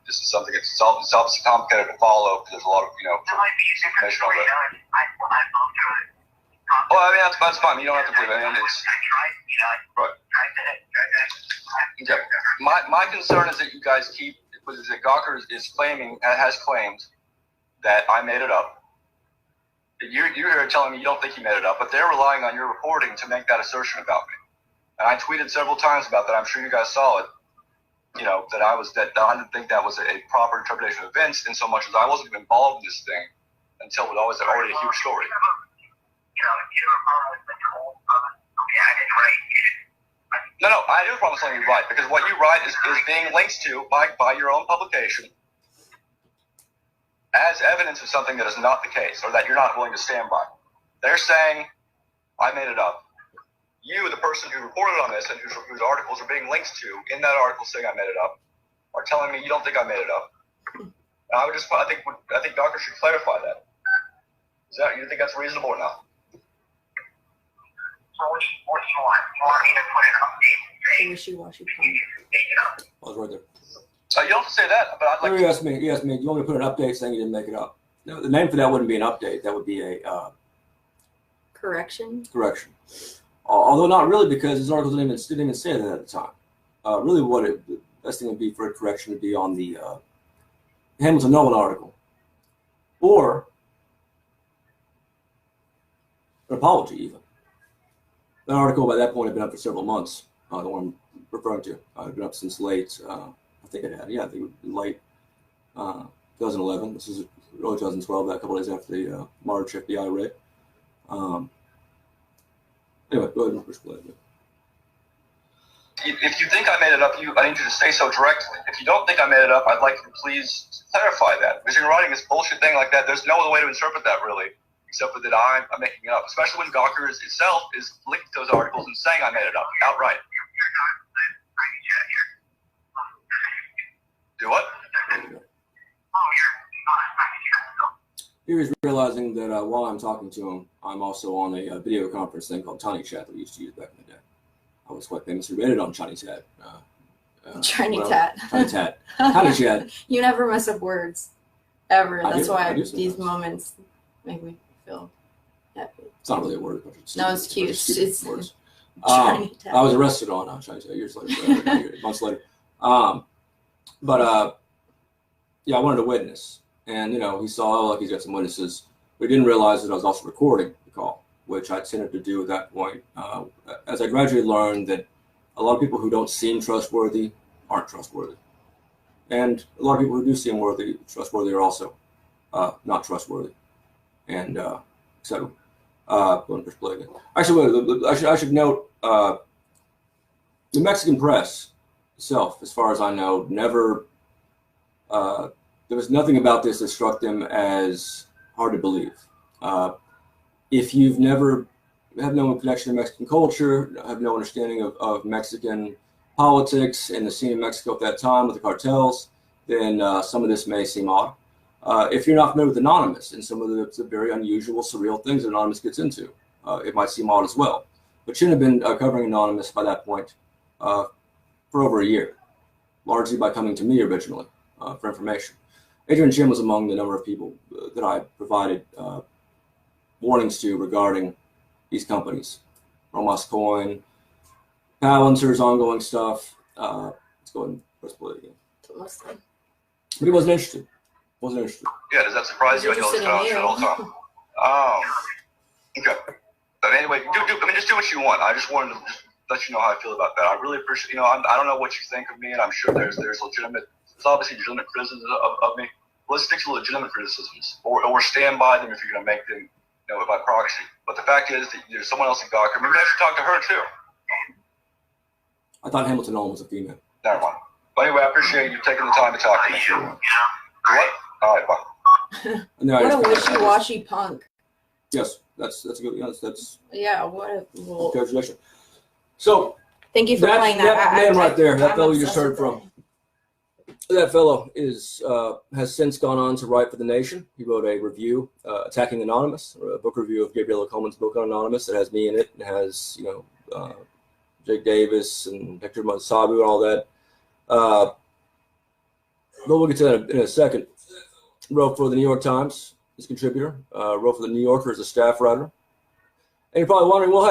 this is something it's obviously complicated to follow because there's a lot of, information on it. Oh, I mean, that's fine. You don't have to believe it. I mean, it's right. Okay. My concern is that you guys that Gawker has claimed that I made it up. You're here telling me you don't think you made it up, but they're relying on your reporting to make that assertion about me. And I tweeted several times about that. I'm sure you guys saw it. That I didn't think that was a proper interpretation of events, in so much as I wasn't even involved in this thing until it was already a huge story. No, I didn't promise something you write, because what you write is being linked to by your own publication as evidence of something that is not the case, or that you're not willing to stand by. They're saying, I made it up. You, the person who reported on this and whose articles are being linked to in that article saying I made it up, are telling me you don't think I made it up. And I think Gawker should clarify that. You think that's reasonable or not? So what do you want? You want me to put an update? Wishy-washy I was right there. You don't have to say that, but I'd like He asked me, do you want me to put an update saying you didn't make it up? No, the name for that wouldn't be an update. That would be a correction. Although not really, because his articles didn't even say that at the time. Really, the best thing would be for a correction would be on the Hamilton Nolan article, or an apology even. That article by that point had been up for several months. The one I'm referring to had been up since late. I think it had late 2011. This is early 2012. That couple days after the March FBI raid. Anyway, go ahead and explain it. If you think I made it up, I need you to say so directly. If you don't think I made it up, I'd like you to please clarify that. Because you're writing this bullshit thing like that, there's no other way to interpret that, really, except for that I'm making it up. Especially when Gawker itself is linked to those articles and saying I made it up outright. Do what? Oh, you're not expecting it. Here he's realizing that while I'm talking to him, I'm also on a video conference thing called Tiny Chat that we used to use back in the day. I was quite famous. We rated on Tiny Chat. Tiny Tat. Tiny Chat. Tiny Chat. You never mess up words, ever. That's why I do these sometimes. moments make me feel happy. It's not really a word. But No, it's cute. It's words. Tiny Tat. I was arrested on Tiny Chat years later, months later. Yeah, I wanted a witness. And, he saw, like, he's got some witnesses. We didn't realize that I was also recording the call, which I tended to do at that point. As I gradually learned that a lot of people who don't seem trustworthy aren't trustworthy. And a lot of people who do seem trustworthy are also not trustworthy. And so, actually, I should note the Mexican press itself, as far as I know, never, there was nothing about this that struck them as hard to believe. If you've never have no connection to Mexican culture, have no understanding of Mexican politics and the scene in Mexico at that time with the cartels, then some of this may seem odd. If you're not familiar with Anonymous and some of the very unusual, surreal things that Anonymous gets into, it might seem odd as well. But Chin had been covering Anonymous by that point for over a year, largely by coming to me originally for information. Adrian Chin was among the number of people that I provided warnings to regarding these companies. Romas Coin, Palantir's ongoing stuff. Let's go ahead and press play again. But he wasn't interested. Yeah, does that surprise you? I tell this all the time. Oh, okay. But anyway, just do what you want. I just wanted to just let you know how I feel about that. I really appreciate, I don't know what you think of me, and I'm sure there's obviously legitimate criticisms of me. Let's stick to legitimate criticisms, or stand by them if you're going to make them, by proxy. But the fact is that there's someone else in Gawker. Maybe I should talk to her too. I thought Hamilton Olin was a female. Never mind. But anyway, I appreciate you taking the time to talk to me. What? All right, bye. What a wishy-washy punk. Yes, that's a good. That's yeah. What a congratulations. So thank you for playing that. That man right there, that fellow you just heard from. That fellow has since gone on to write for The Nation. He wrote a review, Attacking Anonymous, or a book review of Gabriella Coleman's book on Anonymous. It has me in it. It has, Jake Davis and Hector Monsabu and all that. But we'll get to that in a second. Wrote for the New York Times as a contributor. Wrote for the New Yorker as a staff writer. And you're probably wondering, well,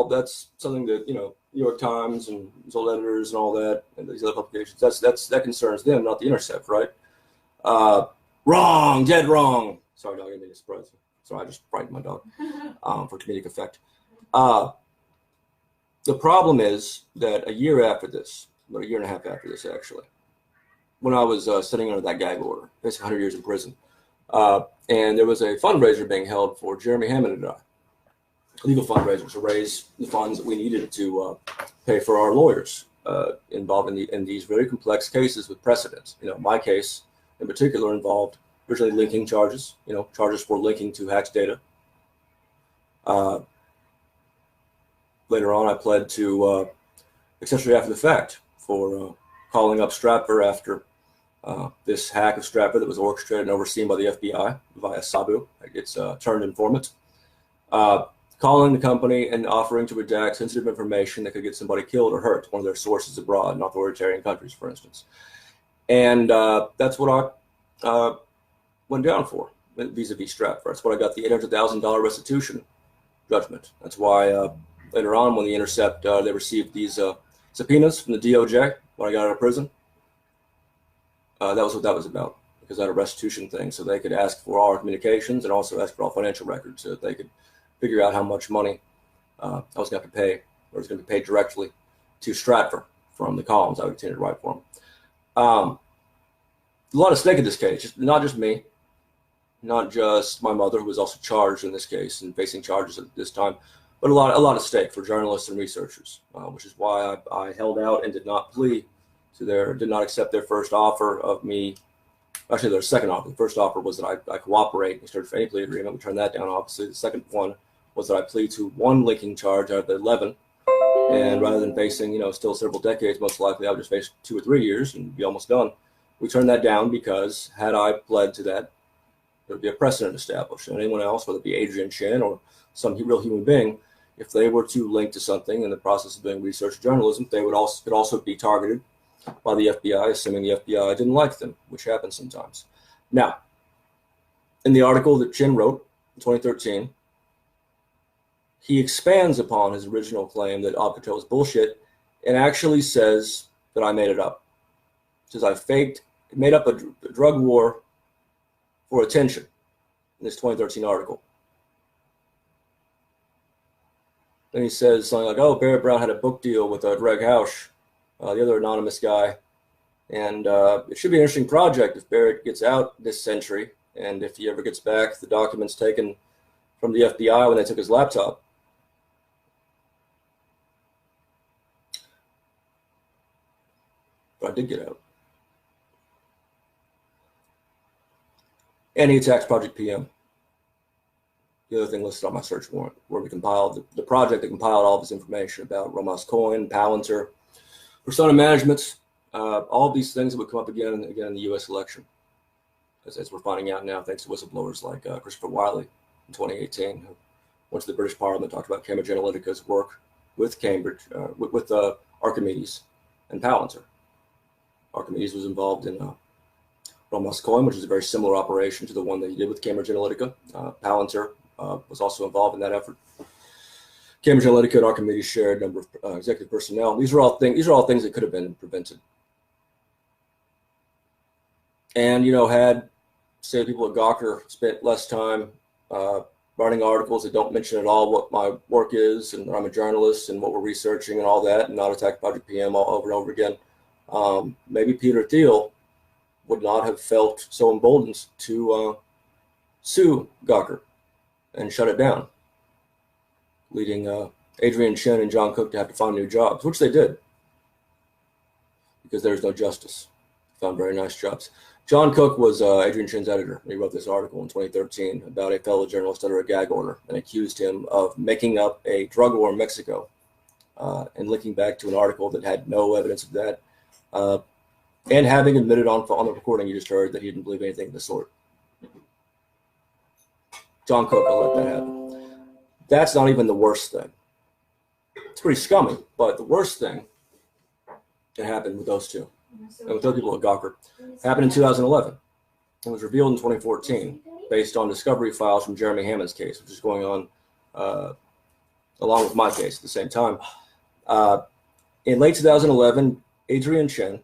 that's something that, New York Times and his old editors and all that, and these other publications, that concerns them, not the Intercept, right? Wrong, dead wrong. Sorry, dog, I made a surprise. Sorry, I just frightened my dog for comedic effect. The problem is that a year after this, about a year and a half after this, actually, when I was sitting under that gag order, basically 100 years in prison, and there was a fundraiser being held for Jeremy Hammond and I. Legal fundraiser to raise the funds that we needed to pay for our lawyers involved in these very complex cases with precedents. My case in particular involved originally linking charges, charges for linking to hacked data. Later on, I pled to accessory after the fact for calling up Stratfor after this hack of Stratfor that was orchestrated and overseen by the FBI via Sabu, its turned informant. Calling the company and offering to redact sensitive information that could get somebody killed or hurt, one of their sources abroad in authoritarian countries, for instance. And that's what I went down for vis-a-vis Stratfor. That's what I got the $800,000 restitution judgment. That's why later on when the Intercept, they received these subpoenas from the DOJ when I got out of prison. That was what that was about, because I had a restitution thing, so they could ask for all our communications and also ask for all financial records so that they could figure out how much money I was going to have to pay, or was going to be paid directly to Stratfor from the columns I would intend to write for him. A lot at stake in this case, not just me, not just my mother, who was also charged in this case and facing charges at this time, but a lot at stake for journalists and researchers, which is why I held out and did not did not accept their first offer of me. Actually, their second offer. The first offer was that I cooperate and started for any plea agreement. We turned that down, obviously. The second one was that I plead to one linking charge out of the 11. And rather than facing, still several decades, most likely I would just face 2 or 3 years and be almost done. We turned that down because had I pled to that, there would be a precedent established. And anyone else, whether it be Adrian Chen or some real human being, if they were to link to something in the process of doing research journalism, they could also be targeted by the FBI, assuming the FBI didn't like them, which happens sometimes. Now, in the article that Chen wrote in 2013, he expands upon his original claim that Alcatel was bullshit and actually says that I made it up. He says I made up a drug war for attention in this 2013 article. Then he says something like, oh, Barrett Brown had a book deal with Greg Hausch, the other anonymous guy, and it should be an interesting project if Barrett gets out this century, and if he ever gets back the documents taken from the FBI when they took his laptop. But I did get out. And he attacks Project PM. The other thing listed on my search warrant, where we compiled the project that compiled all of this information about Romas Coin, Palantir, persona management, all of these things that would come up again and again in the U.S. election, as we're finding out now, thanks to whistleblowers like Christopher Wiley in 2018, who went to the British Parliament, talked about Cambridge Analytica's work with Cambridge, with Archimedes and Palantir. Archimedes was involved in Romas Coin, which is a very similar operation to the one that he did with Cambridge Analytica. Palantir was also involved in that effort. Cambridge Analytica and Archimedes shared a number of executive personnel. These are all things that could have been prevented. And had, say, people at Gawker spent less time writing articles that don't mention at all what my work is and I'm a journalist and what we're researching and all that, and not attack Project PM all over and over again, maybe Peter Thiel would not have felt so emboldened to sue Gawker and shut it down, leading Adrian Chen and John Cook to have to find new jobs, which they did, because there's no justice. Found very nice jobs. John Cook was Adrian Chen's editor. He wrote this article in 2013 about a fellow journalist under a gag order and accused him of making up a drug war in Mexico and linking back to an article that had no evidence of that, and having admitted on the recording you just heard that he didn't believe anything of the sort. John Cook will let that happen. That's not even the worst thing. It's pretty scummy, but the worst thing that happened with those two, and with other people at Gawker, happened in 2011. It was revealed in 2014 based on discovery files from Jeremy Hammond's case, which is going on along with my case at the same time. In late 2011, Adrian Chen,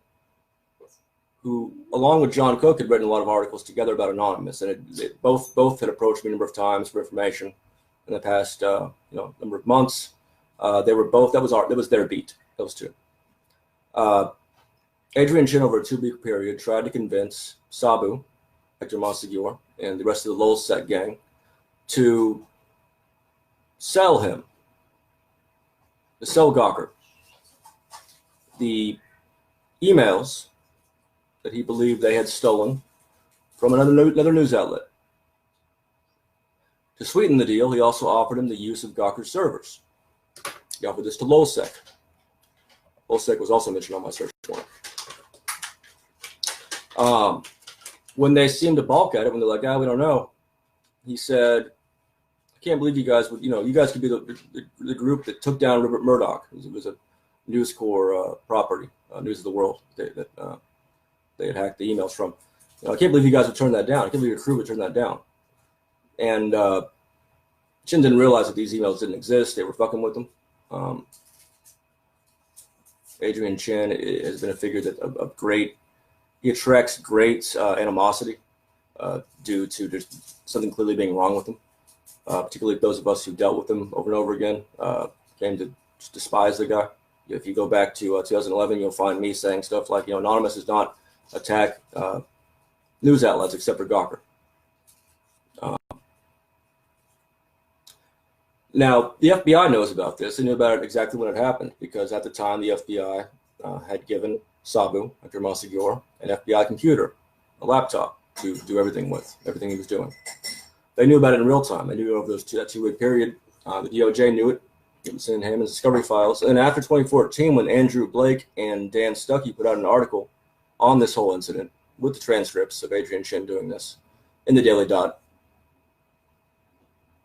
who, along with John Cook, had written a lot of articles together about Anonymous, and both had approached me a number of times for information in the past number of months. They were both that was their beat, those two. Adrian Chen, over a 2-week period, tried to convince Sabu, Hector Monsegur, and the rest of the Lulzsec gang to sell Gawker the emails that he believed they had stolen from another news outlet. To sweeten the deal, he also offered him the use of Gawker's servers. He offered this to Lulzsec. Lulzsec was also mentioned on my search warrant. When they seemed to balk at it, when they're like, we don't know, he said, I can't believe you guys would, you guys could be the group that took down Rupert Murdoch. It was a News Corps property, News of the World, that they had hacked the emails from. I can't believe you guys would turn that down. I can't believe your crew would turn that down. And Chen didn't realize that these emails didn't exist. They were fucking with them. Adrian Chen has been a figure of great, he attracts great animosity due to just something clearly being wrong with him. Particularly those of us who dealt with him over and over again came to just despise the guy. If you go back to 2011, you'll find me saying stuff like, Anonymous does not attack news outlets except for Gawker. Now, the FBI knows about this. They knew about it exactly when it happened, because at the time, the FBI had given Sabu, Hector Monsegur, an FBI computer, a laptop to do everything he was doing. They knew about it in real time. They knew over that 2-week period. The DOJ knew it. It was in Hammond's discovery files. And after 2014, when Andrew Blake and Dan Stuckey put out an article on this whole incident, with the transcripts of Adrian Chin doing this in the Daily Dot.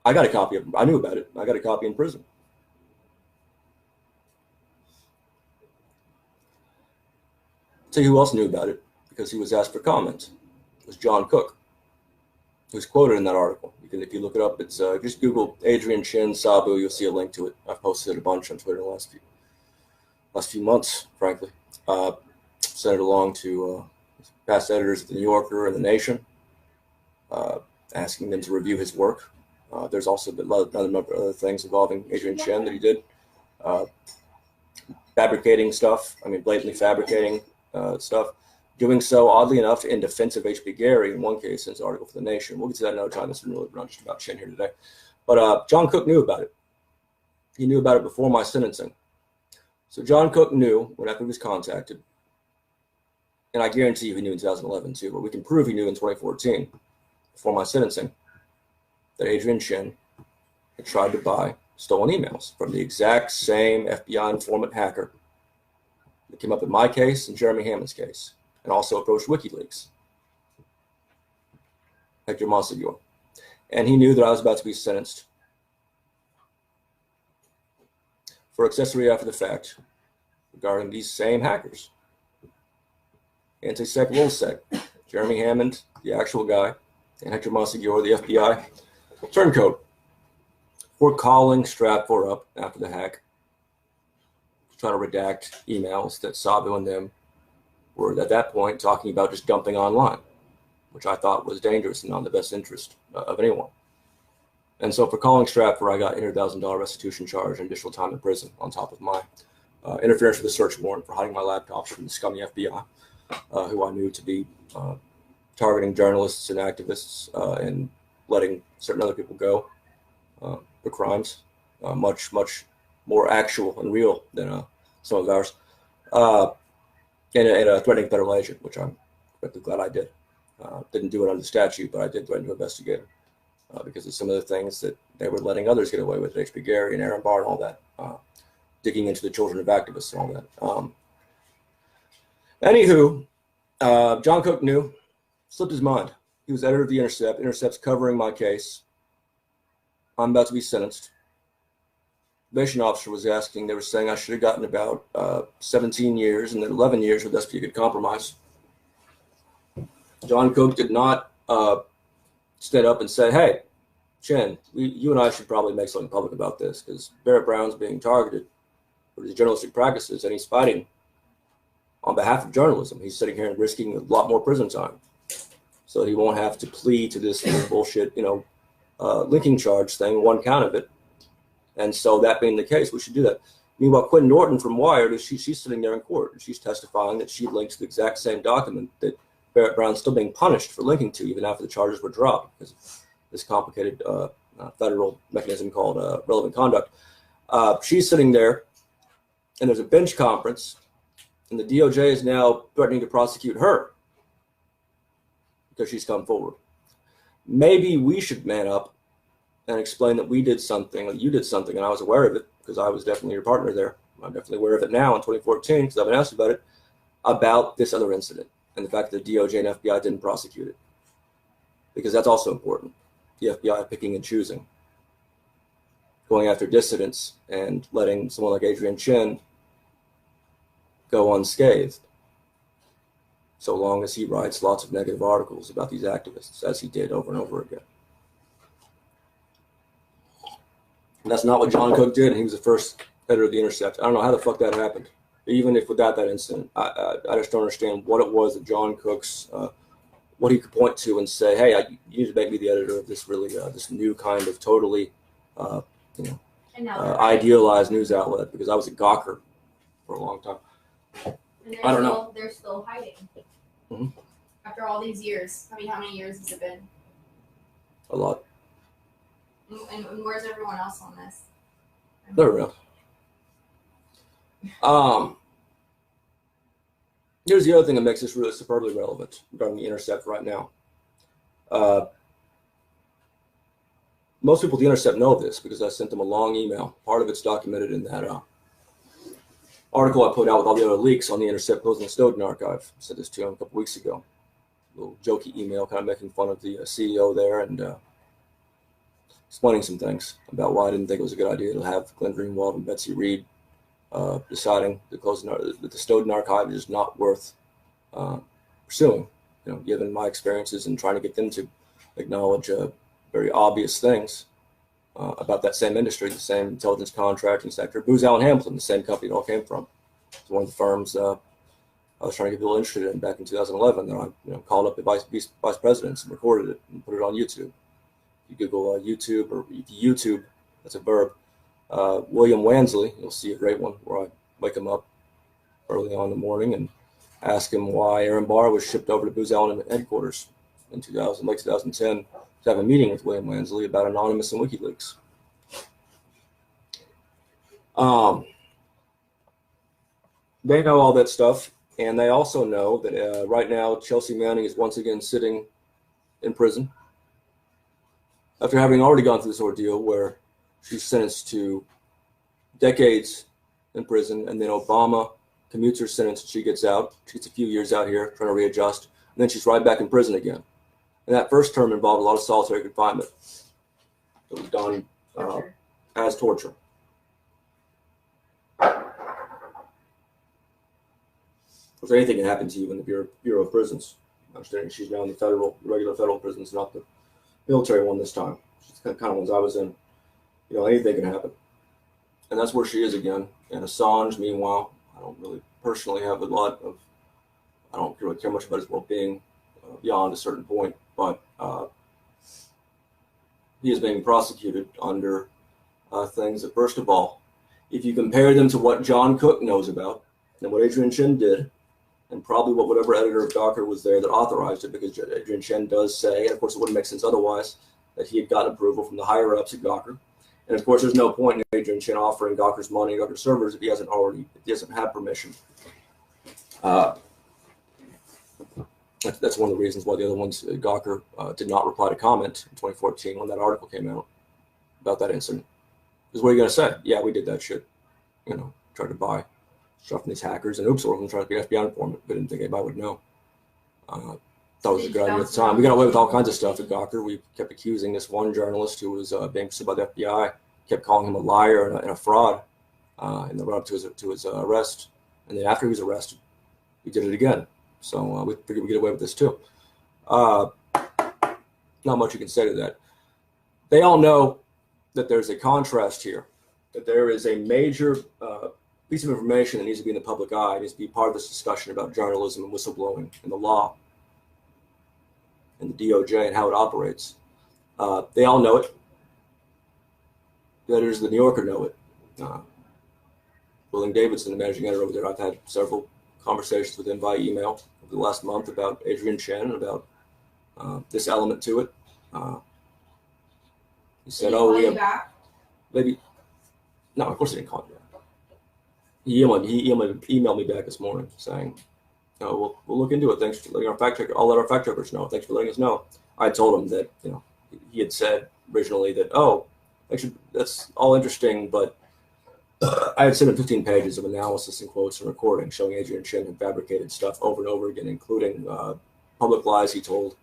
I got a copy of it. I knew about it. I got a copy in prison. I'll tell you who else knew about it because he was asked for comment. It was John Cook, who's quoted in that article. You can, if you look it up, it's just Google Adrian Chin Sabu. You'll see a link to it. I've posted it a bunch on Twitter in the last few months, frankly. Sent it along to past editors of the New Yorker and the Nation, asking them to review his work. There's also been another number of other things involving Adrian Chin that he did. Fabricating stuff, blatantly fabricating stuff. Doing so, oddly enough, in defense of H.B. Gary in one case in his article for the Nation. We'll get to that another time. This is really not just about Chin here today. But John Cook knew about it. He knew about it before my sentencing. So John Cook knew when after he was contacted, and I guarantee you he knew in 2011 too, but we can prove he knew in 2014, before my sentencing, that Adrian Chin had tried to buy stolen emails from the exact same FBI informant hacker that came up in my case and Jeremy Hammond's case, and also approached WikiLeaks, Hector Monsegur. And he knew that I was about to be sentenced for accessory after the fact regarding these same hackers. Anti-Sec, Lulsec, Jeremy Hammond, the actual guy, and Hector Monsegur, the FBI turncoat, for calling Stratfor up after the hack to try to redact emails that Sabu and them were at that point talking about just dumping online, which I thought was dangerous and not in the best interest of anyone. And so for calling Stratfor, I got $800,000 restitution charge and additional time in prison on top of my interference with a search warrant for hiding my laptops from the scummy FBI, who I knew to be targeting journalists and activists and letting certain other people go for crimes, much more actual and real than some of ours, and a threatening federal agent, which I'm glad I did. Didn't do it under the statute, but I did threaten to investigate him because of some of the things that they were letting others get away with, H.B. Gary and Aaron Barr and all that, digging into the children of activists and all that. Anywho, John Cook knew, slipped his mind. He was editor of the Intercept. Intercept's covering my case. I'm about to be sentenced. The probation officer was asking, they were saying I should have gotten about 17 years and then 11 years with SP good compromise. John Cook did not stand up and say, hey, Chin, you and I should probably make something public about this because Barrett Brown's being targeted for his journalistic practices and he's fighting on behalf of journalism. He's sitting here and risking a lot more prison time so he won't have to plead to this bullshit, linking charge thing, one count of it. And so that being the case, we should do that. Meanwhile, Quinn Norton from Wired, she's sitting there in court and she's testifying that she linked to the exact same document that Barrett Brown's still being punished for linking to even after the charges were dropped because of this complicated federal mechanism called relevant conduct. She's sitting there and there's a bench conference and the DOJ is now threatening to prosecute her because she's come forward. Maybe we should man up and explain that we did something, that you did something, and I was aware of it because I was definitely your partner there. I'm definitely aware of it now in 2014 because I've been asked about it, about this other incident and the fact that the DOJ and FBI didn't prosecute it. Because that's also important. The FBI picking and choosing, going after dissidents and letting someone like Adrian Chin go unscathed, so long as he writes lots of negative articles about these activists, as he did over and over again. And that's not what John Cook did, and he was the first editor of the Intercept. I don't know how the fuck that happened, even if without that incident. I just don't understand what it was that John Cook's, what he could point to and say, hey, you need to make me the editor of this really, this new kind of totally, idealized news outlet, because I was a gawker for a long time. And I don't know. They're still hiding. Mm-hmm. After all these years. I mean, how many years has it been? A lot. And where's everyone else on this? They're around. Here's the other thing that makes this really superbly relevant regarding the Intercept right now. Most people at the Intercept know this because I sent them a long email. Part of it's documented in that article I put out with all the other leaks on the Intercept closing the Snowden archive. I sent this to them a couple weeks ago. little jokey email, kind of making fun of the CEO there and explaining some things about why I didn't think it was a good idea to have Glenn Greenwald and Betsy Reed deciding to close that the Snowden archive is not worth pursuing. You know, given my experiences in trying to get them to acknowledge very obvious things about that same industry, the same intelligence contracting sector. Booz Allen Hamilton, the same company it all came from. It's one of the firms I was trying to get people interested in back in 2011. That I called up the vice presidents and recorded it and put it on YouTube. If you Google YouTube or YouTube, that's a verb, William Wansley, you'll see a great one where I wake him up early on in the morning and ask him why Aaron Barr was shipped over to Booz Allen headquarters in late 2010 to have a meeting with William Wansley about Anonymous and WikiLeaks. They know all that stuff, and they also know that right now Chelsea Manning is once again sitting in prison after having already gone through this ordeal where she's sentenced to decades in prison, and then Obama commutes her sentence and she gets out. She gets a few years out here trying to readjust, and then she's right back in prison again. And that first term involved a lot of solitary confinement. It was done as torture. If anything can happen to you in the Bureau of Prisons. I'm understanding she's now in the regular federal prisons, not the military one this time. It's the kind of ones I was in. You know, anything can happen. And that's where she is again. And Assange, meanwhile, I don't really personally have a lot of, I don't really care much about his well-being beyond a certain point, but he is being prosecuted under things that, first of all, if you compare them to what John Cook knows about and what Adrian Chen did, and probably what whatever editor of Gawker was there that authorized it, because Adrian Chen does say, and of course it wouldn't make sense otherwise, that he had gotten approval from the higher-ups at Gawker. And of course, there's no point in Adrian Chen offering Gawker's money and Gawker servers if he doesn't have permission. That's one of the reasons why the other ones, Gawker did not reply to comment in 2014 when that article came out about that incident. Because what are you going to say? Yeah, we did that shit. You know, tried to buy stuff from these hackers, and oops, we're going to try to be FBI informant, but didn't think anybody would know. Thought it was a good idea at the time. We got away with all kinds of stuff at Gawker. We kept accusing this one journalist who was being pursued by the FBI, kept calling him a liar and a fraud in the run-up to his arrest. And then after he was arrested, we did it again. So we figured we'd get away with this too. Not much you can say to that. They all know that there's a contrast here, that there is a major piece of information that needs to be in the public eye, needs to be part of this discussion about journalism and whistleblowing and the law and the DOJ and how it operates. They all know it. The editors of the New Yorker know it. William Davidson, the managing editor over there, I've had several conversations with him via email over the last month about Adrian Chen and about this element to it. He said, "Oh, we have maybe." No, of course he didn't call me back. He emailed me back this morning saying, "Oh, we'll look into it. Thanks for letting our fact checker. I'll let our fact checkers know. Thanks for letting us know." I told him that he had said originally that actually that's all interesting, but I had sent him 15 pages of analysis and quotes and recording showing Adrian Chen had fabricated stuff over and over again, including public lies he told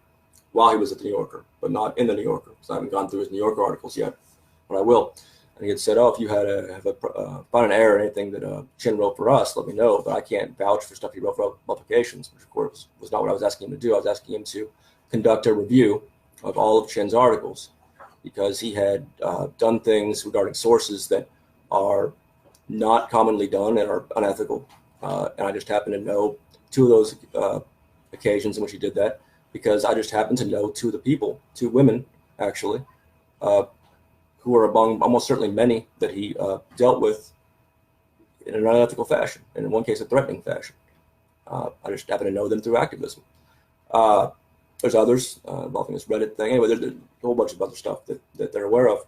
while he was at the New Yorker, but not in the New Yorker, because I haven't gone through his New Yorker articles yet, but I will. And he had said, if you found an error or anything that Chen wrote for us, let me know, but I can't vouch for stuff he wrote for publications, which of course was not what I was asking him to do. I was asking him to conduct a review of all of Chen's articles, because he had done things regarding sources that are not commonly done and are unethical. And I just happen to know two of those occasions in which he did that, because I just happen to know two women actually, who are among almost certainly many that he dealt with in an unethical fashion, and in one case a threatening fashion. I just happen to know them through activism. There's others involving this Reddit thing. Anyway, there's a whole bunch of other stuff that they're aware of.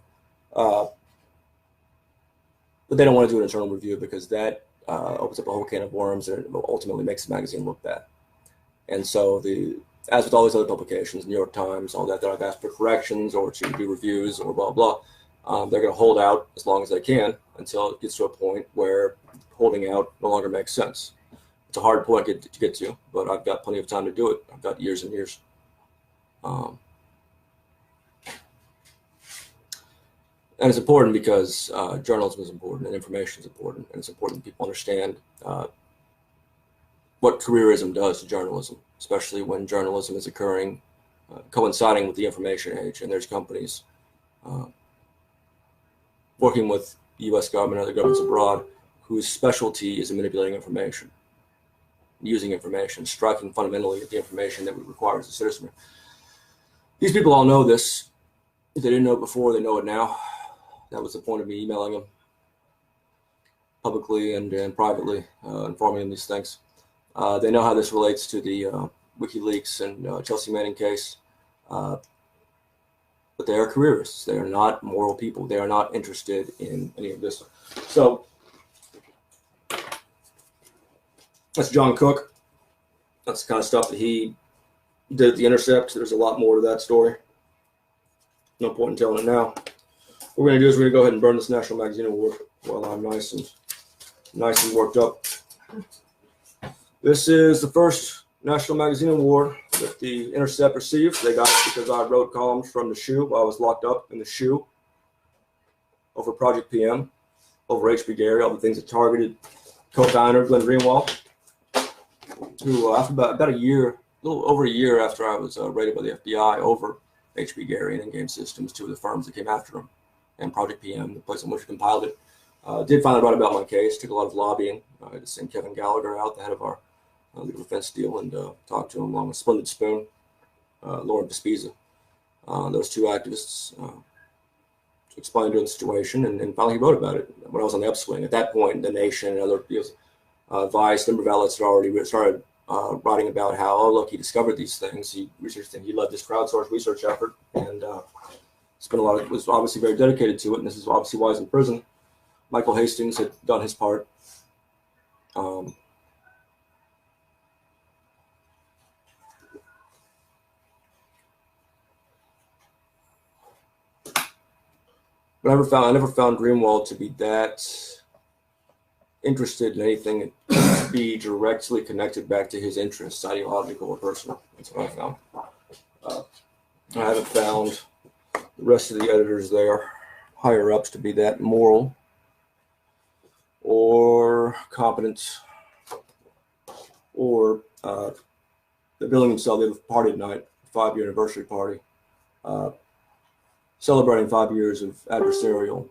But they don't want to do an internal review because that opens up a whole can of worms and it ultimately makes the magazine look bad. And so as with all these other publications, New York Times, all that I've asked for corrections or to do reviews or blah, blah, they're going to hold out as long as they can until it gets to a point where holding out no longer makes sense. It's a hard point to get to, but I've got plenty of time to do it. I've got years and years. And it's important because journalism is important and information is important, and it's important that people understand what careerism does to journalism, especially when journalism is occurring, coinciding with the information age, and there's companies working with the U.S. government and other governments abroad whose specialty is in manipulating information, using information, striking fundamentally at the information that we require as a citizen. These people all know this. If they didn't know it before, they know it now. That was the point of me emailing them publicly and privately, informing them these things. They know how this relates to the WikiLeaks and Chelsea Manning case. But they are careerists. They are not moral people. They are not interested in any of this. So that's John Cook. That's the kind of stuff that he did at the Intercept. There's a lot more to that story. No point in telling it now. What we're going to do is we're going to go ahead and burn this National Magazine Award while I'm nice and worked up. This is the first National Magazine Award that the Intercept received. They got it because I wrote columns from the SHU while I was locked up in the SHU over Project PM, over H.B. Gary, all the things that targeted co-founder Glenn Greenwald, who after about a year, a little over a year after I was raided by the FBI over H.B. Gary and In-Game Systems, two of the firms that came after him, and Project PM, the place in which we compiled it, did finally write about my case. Took a lot of lobbying. I had to send Kevin Gallagher out, the head of our legal defense deal, and talk to him along with Splendid Spoon, Lauren Despiza, those two activists, to explain to him the situation, and finally he wrote about it when I was on the upswing. At that point, The Nation and other Vice, number of outlets had already started writing about how, oh look, he discovered these things, he researched them, he led this crowdsourced research effort, and spent a lot of, was obviously very dedicated to it, and this is obviously why he's in prison. Michael Hastings had done his part. But I never found Greenwald to be that interested in anything that be directly connected back to his interests, ideological or personal. That's what I found. I haven't found the rest of the editors there, higher ups, to be that moral or competent, or they're billing themselves. They have a party tonight, 5-year anniversary party, celebrating 5 years of adversarial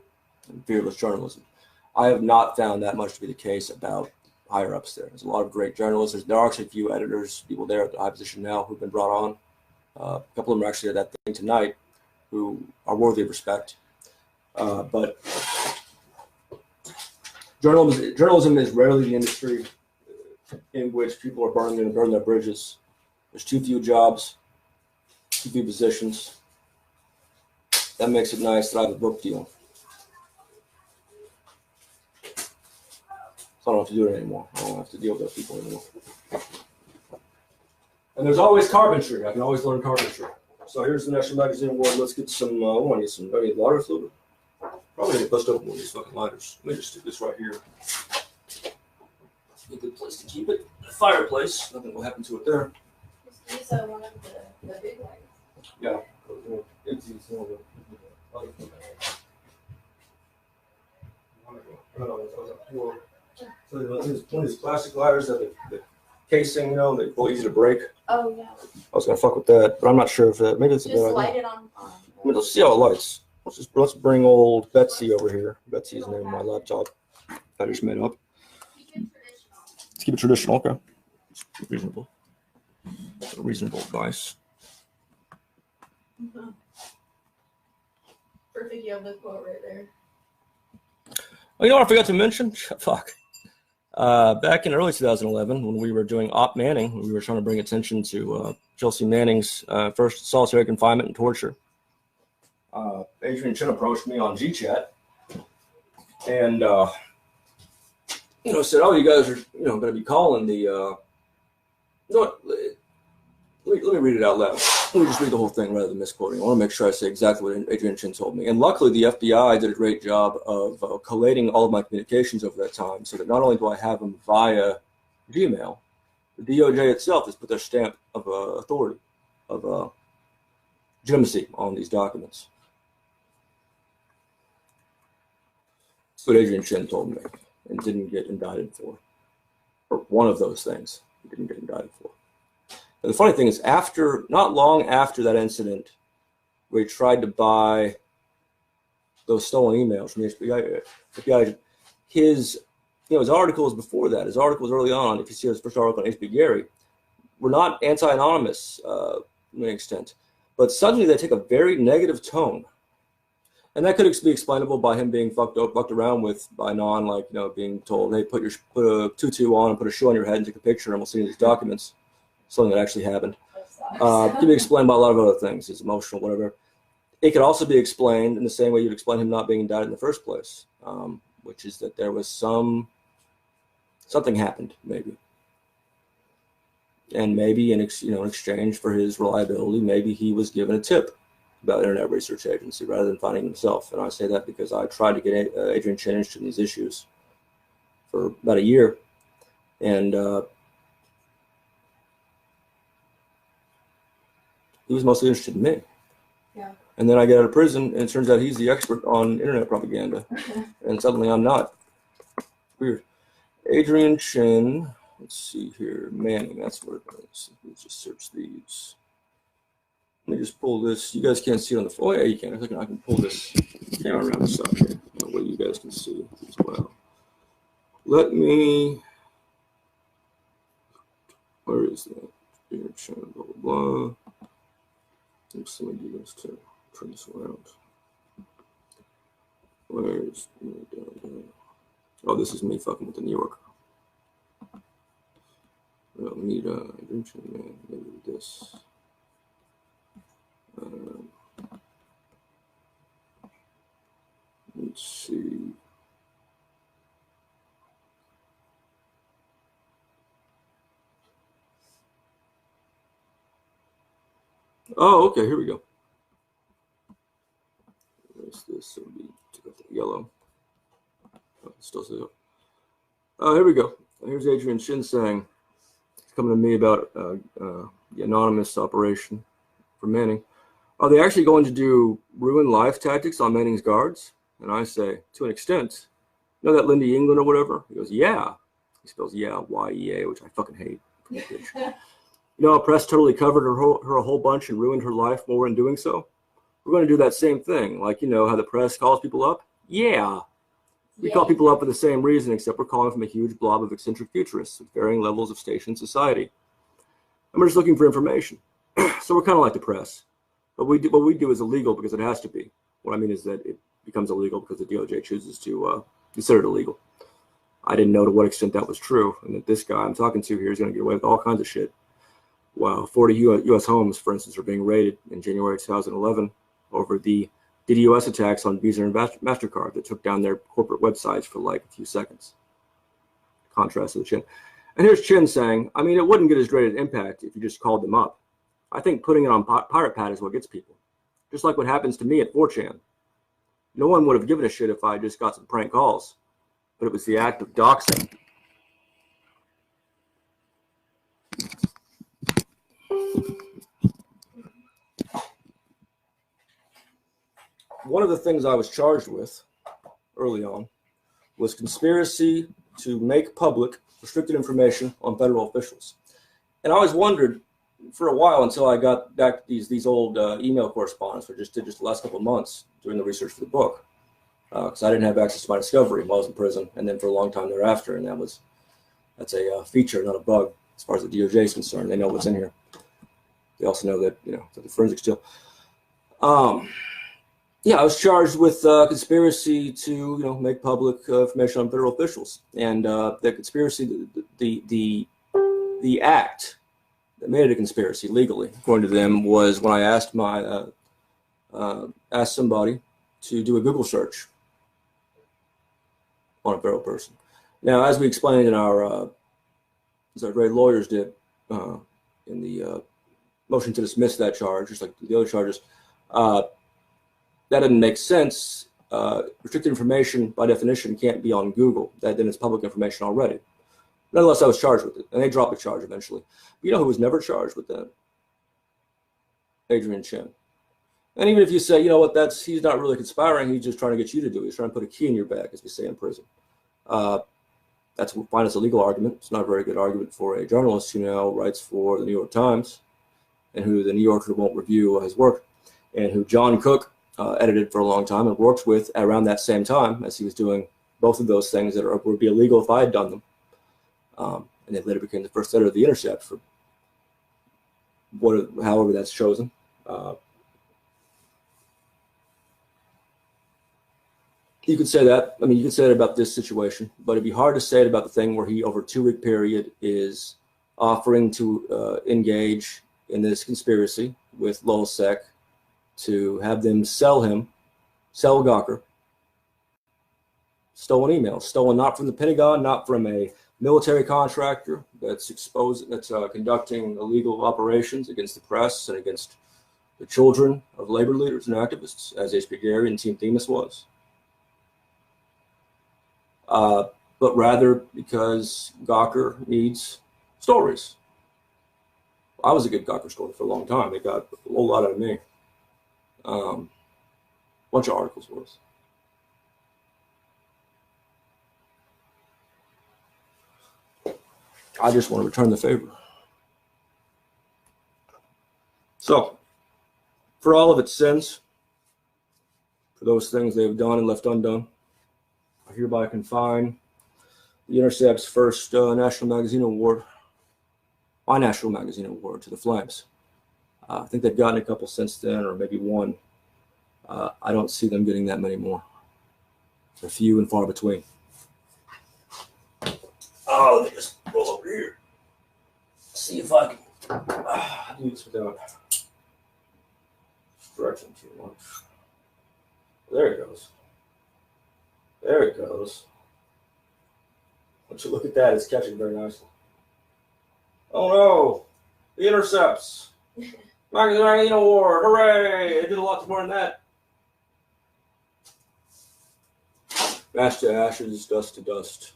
and fearless journalism. I have not found that much to be the case about higher ups there. There's a lot of great journalists. There are actually a few editors, people there at the high position now who've been brought on. A couple of them are actually at that thing tonight who are worthy of respect. But journalism is rarely the industry in which people are burning their bridges. There's too few jobs, too few positions. That makes it nice that I have a book deal. So I don't have to do it anymore. I don't have to deal with those people anymore. And there's always carpentry. I can always learn carpentry. So here's the National Magazine Award. Let's get some, I need lighter fluid. Probably need to bust open one of these fucking lighters. Let me just stick this right here. A good place to keep it. A fireplace. Nothing will happen to it there. These are one of the big ones. Yeah. So one of these plastic lighters that the casing, you know, they're easy to break. Oh yeah. I was gonna fuck with that, but I'm not sure if that. Maybe it's a good idea. Just light it on. I mean, let's see how it lights. Let's bring old Betsy over here. Betsy's the name of my laptop I just made up. Let's keep it traditional, okay? Reasonable. Reasonable advice. Mm-hmm. Perfect. You have the quote right there. Oh, you know what I forgot to mention? Fuck. Back in early 2011, when we were doing Op Manning, we were trying to bring attention to Chelsea Manning's first solitary confinement and torture. Adrian Chin approached me on GChat and, said, oh, you guys are, going to be calling the, let me read it out loud. Let me just read the whole thing rather than misquoting. I want to make sure I say exactly what Adrian Chin told me. And luckily, the FBI did a great job of collating all of my communications over that time, so that not only do I have them via Gmail, the DOJ itself has put their stamp of authority, of legitimacy on these documents. That's what Adrian Chin told me and didn't get indicted for. Or one of those things he didn't get indicted for. And the funny thing is, not long after that incident where he tried to buy those stolen emails from the FBI agent, his articles before that, his articles early on, if you see his first article on HB Gary, were not anti-anonymous to an extent, but suddenly they take a very negative tone. And that could be explainable by him being fucked around with by Non, like, being told, hey, put a tutu on and put a shoe on your head and take a picture and we'll see these documents. Something that actually happened. It can be explained by a lot of other things. It's emotional, whatever. It could also be explained in the same way you'd explain him not being indicted in the first place, which is that there was something happened, maybe. And maybe in exchange for his reliability, maybe he was given a tip about Internet Research Agency rather than finding himself. And I say that because I tried to get Adrian Chin interested in these issues for about a year. And he was mostly interested in me. Yeah. And then I get out of prison, and it turns out he's the expert on internet propaganda. And suddenly I'm not. Weird. Adrian Chin, let's see here, Manning, that's what it is. Let's just search these. Let me just pull this. You guys can't see it on the phone. Oh, yeah, you can. I can pull this camera around this up here. That way you guys can see as well. Let me, where is that? Adrian Chin, blah, blah, blah. Let me do this too. Turn this around. Where's oh, this is me fucking with the New Yorker. Well, maybe this. Let's see. Oh, okay, here we go. Where's this? So we took out the yellow. Oh, it still says it. Oh, here we go. Here's Adrian Chin saying, he's coming to me about the anonymous operation for Manning. Are they actually going to ruin life tactics on Manning's guards? And I say, to an extent. You know that Lindy England or whatever? He goes, yeah. He spells yeah, Y-E-A, which I fucking hate. Press totally covered her a whole bunch and ruined her life more in doing so. We're going to do that same thing. Like, how the press calls people up? Yeah. We call people up for the same reason, except we're calling from a huge blob of eccentric futurists with varying levels of station in society. And we're just looking for information. So we're kind of like the press. But what we do is illegal because it has to be. What I mean is that it becomes illegal because the DOJ chooses to consider it illegal. I didn't know to what extent that was true, and that this guy I'm talking to here is going to get away with all kinds of shit. Wow, 40 U.S. homes, for instance, are being raided in January 2011 over the DDoS attacks on Visa and MasterCard that took down their corporate websites for like a few seconds. Contrast to the Chin. And here's Chin saying, I mean, it wouldn't get as great an impact if you just called them up. I think putting it on Pirate Pad is what gets people. Just like what happens to me at 4chan. No one would have given a shit if I just got some prank calls. But it was the act of doxing. One of the things I was charged with early on was conspiracy to make public restricted information on federal officials. And I always wondered for a while until I got back these old email correspondence for just the last couple of months doing the research for the book. Because I didn't have access to my discovery while I was in prison, and then for a long time thereafter, and that's a feature, not a bug, as far as the DOJ is concerned. They know what's in here. They also know that that the forensics still. I was charged with conspiracy to make public information on federal officials, and the conspiracy, the act that made it a conspiracy legally, according to them, was when I asked asked somebody to do a Google search on a federal person. Now, as we explained in our, as our great lawyers did in the motion to dismiss that charge, just like the other charges, that didn't make sense. Restricted information, by definition, can't be on Google. Then it's public information already. Nonetheless, I was charged with it, and they dropped the charge eventually. But you know who was never charged with that? Adrian Chin. And even if you say, you know what, he's not really conspiring, he's just trying to get you to do it. He's trying to put a key in your back, as we say in prison. That's fine as a legal argument. It's not a very good argument for a journalist who now writes for the New York Times and who the New Yorker won't review his work, and who John Cook edited for a long time and worked with around that same time as he was doing both of those things that would be illegal if I had done them. And it later became the first editor of the Intercept for however that's chosen. You could say that. I mean, you could say that about this situation, but it'd be hard to say it about the thing where he, over a 2-week period, is offering to engage in this conspiracy with LulzSec to have them sell Gawker, stolen emails, stolen not from the Pentagon, not from a military contractor that's conducting illegal operations against the press and against the children of labor leaders and activists, as H.B. Gary and Team Themis was. But rather because Gawker needs stories. I was a good Gawker story for a long time. They got a whole lot out of me. Bunch of articles worth. I just want to return the favor. So, for all of its sins, for those things they have done and left undone, I hereby confine the Intercept's first National Magazine Award, my National Magazine Award, to the Flames. I think they've gotten a couple since then, or maybe one. I don't see them getting that many more. They're few and far between. Oh, let me just roll over here. See if I can do this without stretching too much. There it goes. There it goes. Once you look at that, it's catching very nicely. Oh no! The Intercepts! Magazine Award! Hooray! They did a lot more than that. Ash to ashes, dust to dust.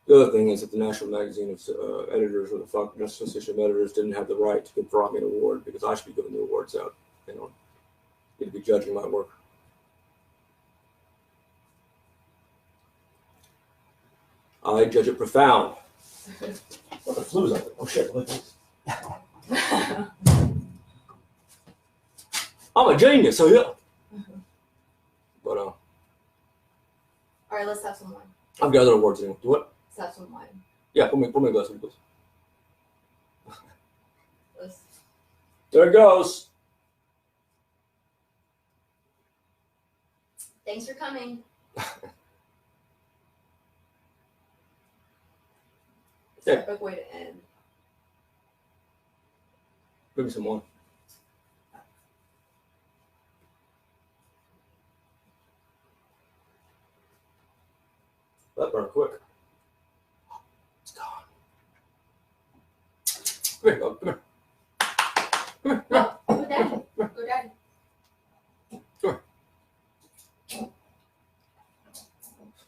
The other thing is that the National Magazine of Editors, or the National Association of Editors, didn't have the right to confer me an award because I should be giving the awards out. They don't need to be judging my work. I judge it profound. What the flu's out there? Oh shit! Look at this. I'm a genius, so yeah. But All right, let's have some wine. I've got other awards anyway. Do what? Let's have some wine. Yeah, put me a glass, please. Let's... There it goes. Thanks for coming. It's an epic way to end. Give me some wine. That burned quick. It's gone. Come here, dog. Come here. Come here. Go daddy. Go daddy. Come here.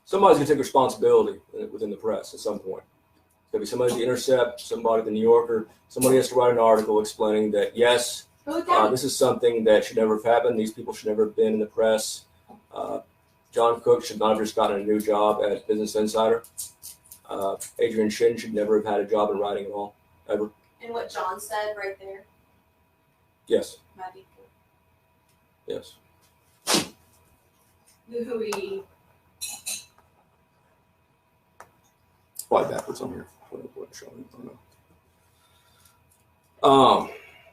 Somebody's going to take responsibility within the press at some point. It's going to be somebody at the Intercept, somebody at the New Yorker. Somebody has to write an article explaining that, yes, this is something that should never have happened. These people should never have been in the press. John Cook should not have just gotten a new job at Business Insider. Adrian Shin should never have had a job in writing at all, ever. And what John said right there. Yes. Maddie. Yes. Louis. Probably backwards on here.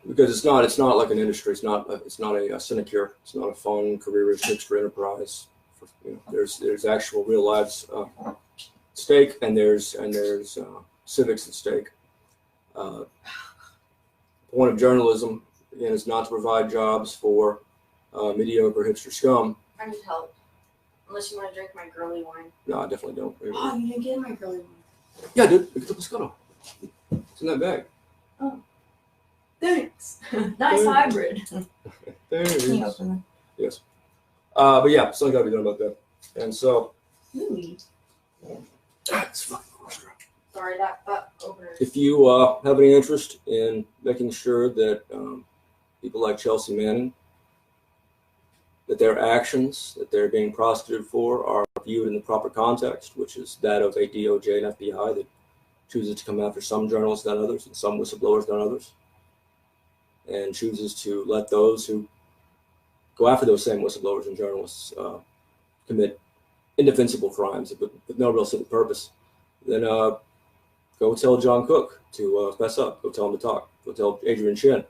Because it's not like an industry. It's not a sinecure. It's not a fun careerist hipster enterprise. There's actual real lives stake, and there's civics at stake. The point of journalism, again, is not to provide jobs for mediocre hipster scum. I need help. Unless you want to drink my girly wine. No, I definitely don't. Oh, you didn't get my girly wine. Yeah, I did. Look at the Piscotta. It's in that bag. Oh. Thanks. Nice hybrid. There it is. Can you open it? Yes. But yeah, something got to be done about that. And so, That's fucking gross. Sorry, that opener. If you have any interest in making sure that people like Chelsea Manning, that their actions that they're being prosecuted for are viewed in the proper context, which is that of a DOJ and FBI that chooses to come after some journalists than others and some whistleblowers than others, and chooses to let those who go after those same whistleblowers and journalists commit indefensible crimes with no real simple purpose, then go tell John Cook to fess up. Go tell him to talk. Go tell Adrian Chin.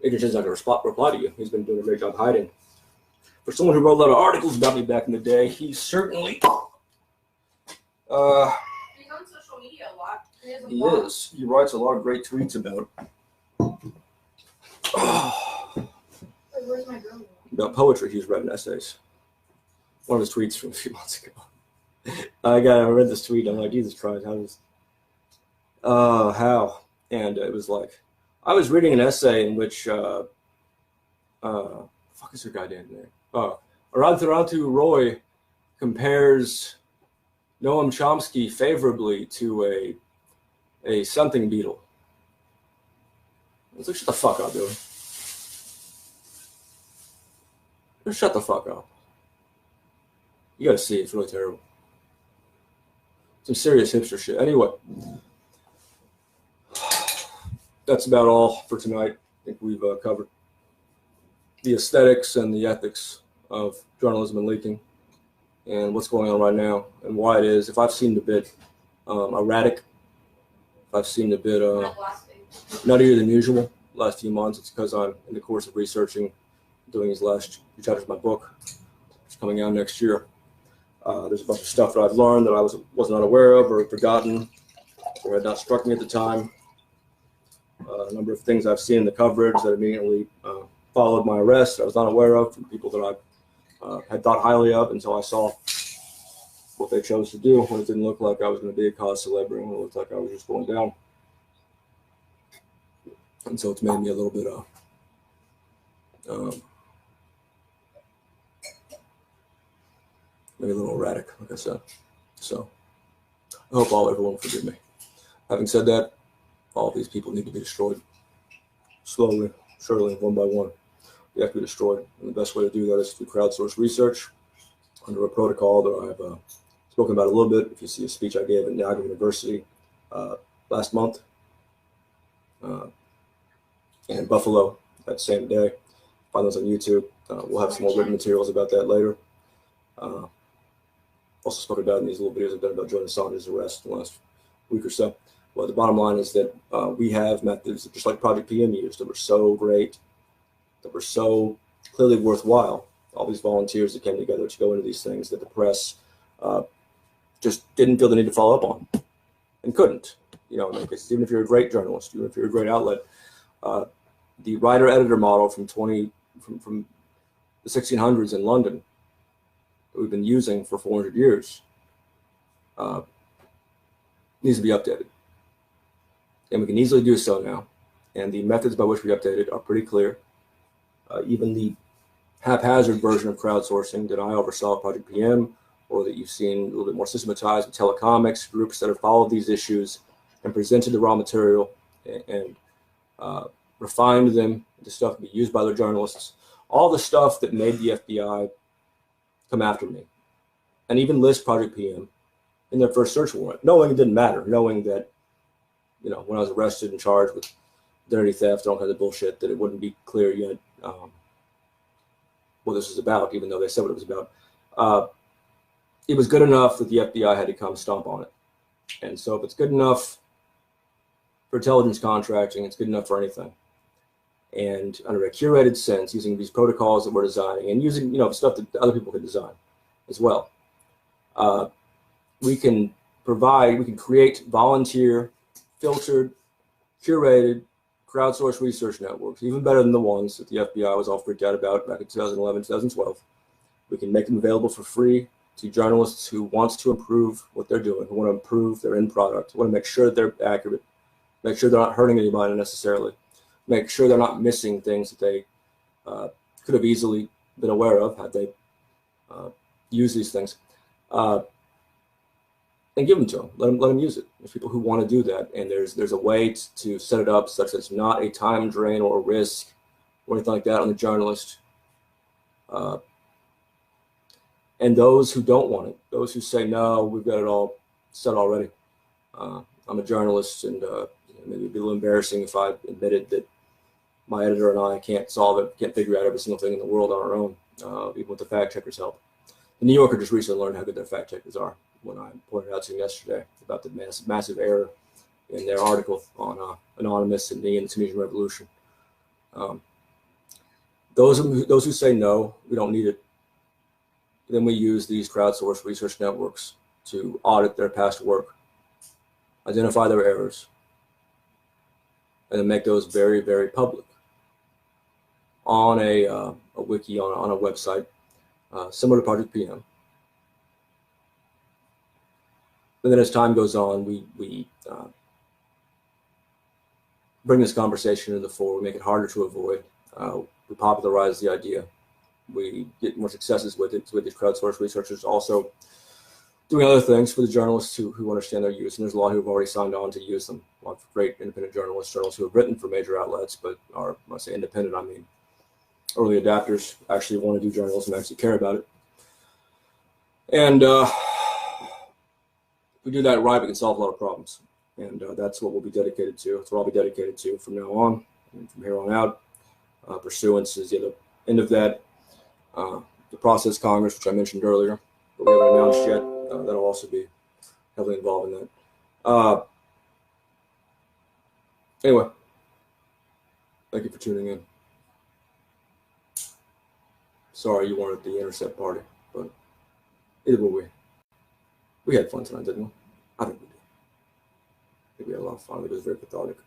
Adrian Chin's not going to reply to you. He's been doing a great job hiding. For someone who wrote a lot of articles about me back in the day, he's certainly He's on social media a lot. He is. He writes a lot of great tweets about Where's my girl? about poetry. He's written essays. One of his tweets from a few months ago. I read this tweet. I'm like, Jesus Christ, how? And it was like, I was reading an essay in which, fuck is her goddamn name? Arantarantu Roy compares Noam Chomsky favorably to a something beetle. I was like, shut the fuck up, dude. Just shut the fuck up. You gotta see it. It's really terrible. Some serious hipster shit. Anyway, that's about all for tonight. I think we've covered the aesthetics and the ethics of journalism and leaking and what's going on right now and why it is. If I've seemed a bit erratic, if I've seemed a bit nuttier than usual the last few months, it's because I'm in the course of researching, doing these last few chapters of my book, which is coming out next year. There's a bunch of stuff that I've learned that I was not aware of or had forgotten or had not struck me at the time. A number of things I've seen in the coverage that immediately followed my arrest that I was not aware of from people that I had thought highly of until I saw what they chose to do when it didn't look like I was going to be a cause celebrity and it looked like I was just going down. And so it's made me a little bit maybe a little erratic, like I said. So I hope everyone will forgive me. Having said that, all of these people need to be destroyed. Slowly, surely, one by one. They have to be destroyed. And the best way to do that is through crowdsourced research under a protocol that I've spoken about a little bit. If you see a speech I gave at Niagara University last month in Buffalo that same day. Find those on YouTube. We'll have some more written materials about that later. Also spoke about in these little videos I've done about Julian Assange's arrest in the last week or so. Well, the bottom line is that we have methods just like Project PM used that were so great, that were so clearly worthwhile. All these volunteers that came together to go into these things that the press just didn't feel the need to follow up on and couldn't. You know, in many cases, even if you're a great journalist, even if you're a great outlet, the writer-editor model from the 1600s in London that we've been using for 400 years needs to be updated. And we can easily do so now. And the methods by which we update it are pretty clear. Even the haphazard version of crowdsourcing that I oversaw at Project PM, or that you've seen a little bit more systematized with telecomics, groups that have followed these issues and presented the raw material and refined them into stuff to be used by their journalists. All the stuff that made the FBI come after me and even list Project PM in their first search warrant, knowing it didn't matter, knowing that, you know, when I was arrested and charged with identity theft and all kinds of bullshit, that it wouldn't be clear yet what this was about, even though they said what it was about. It was good enough that the FBI had to come stomp on it. And so if it's good enough for intelligence contracting, it's good enough for anything. And under a curated sense, using these protocols that we're designing and using, you know, stuff that other people could design as well, we can create volunteer, filtered, curated, crowdsourced research networks, even better than the ones that the FBI was all freaked out about back in 2011, 2012. We can make them available for free to journalists who want to improve what they're doing, who want to improve their end product, who want to make sure they're accurate, make sure they're not hurting anybody unnecessarily, make sure they're not missing things that they could have easily been aware of had they used these things. and give them to them. Let them use it. There's people who want to do that, and there's a way to set it up such that it's not a time drain or a risk or anything like that on the journalist. And those who don't want it, those who say, no, we've got it all set already. I'm a journalist, and maybe it'd be a little embarrassing if I admitted that my editor and I can't solve it, can't figure out every single thing in the world on our own, even with the fact checkers' help. The New Yorker just recently learned how good their fact checkers are when I pointed out to them yesterday about the massive error in their article on Anonymous and me and the Tunisian Revolution. Those who say no, we don't need it, then we use these crowdsourced research networks to audit their past work, identify their errors, and then make those very, very public on a wiki, on a website, similar to Project PM. And then as time goes on, we bring this conversation to the fore, we make it harder to avoid, we popularize the idea, we get more successes with it, with these crowdsourced researchers also doing other things for the journalists who understand their use. And there's a lot who have already signed on to use them. A lot of great independent journalists who have written for major outlets, but are, when I say independent, I mean early adapters, actually want to do journalism, actually care about it. And if we do that right, we can solve a lot of problems. And that's what we'll be dedicated to. That's what I'll be dedicated to from now on and from here on out. Pursuance is the other end of that. The process Congress, which I mentioned earlier, but we haven't announced yet, that'll also be heavily involved in that. Anyway, thank you for tuning in. Sorry you weren't at the Intercept party, but either were we. We had fun tonight, didn't we? I think we did. I think we had a lot of fun. It was very cathartic.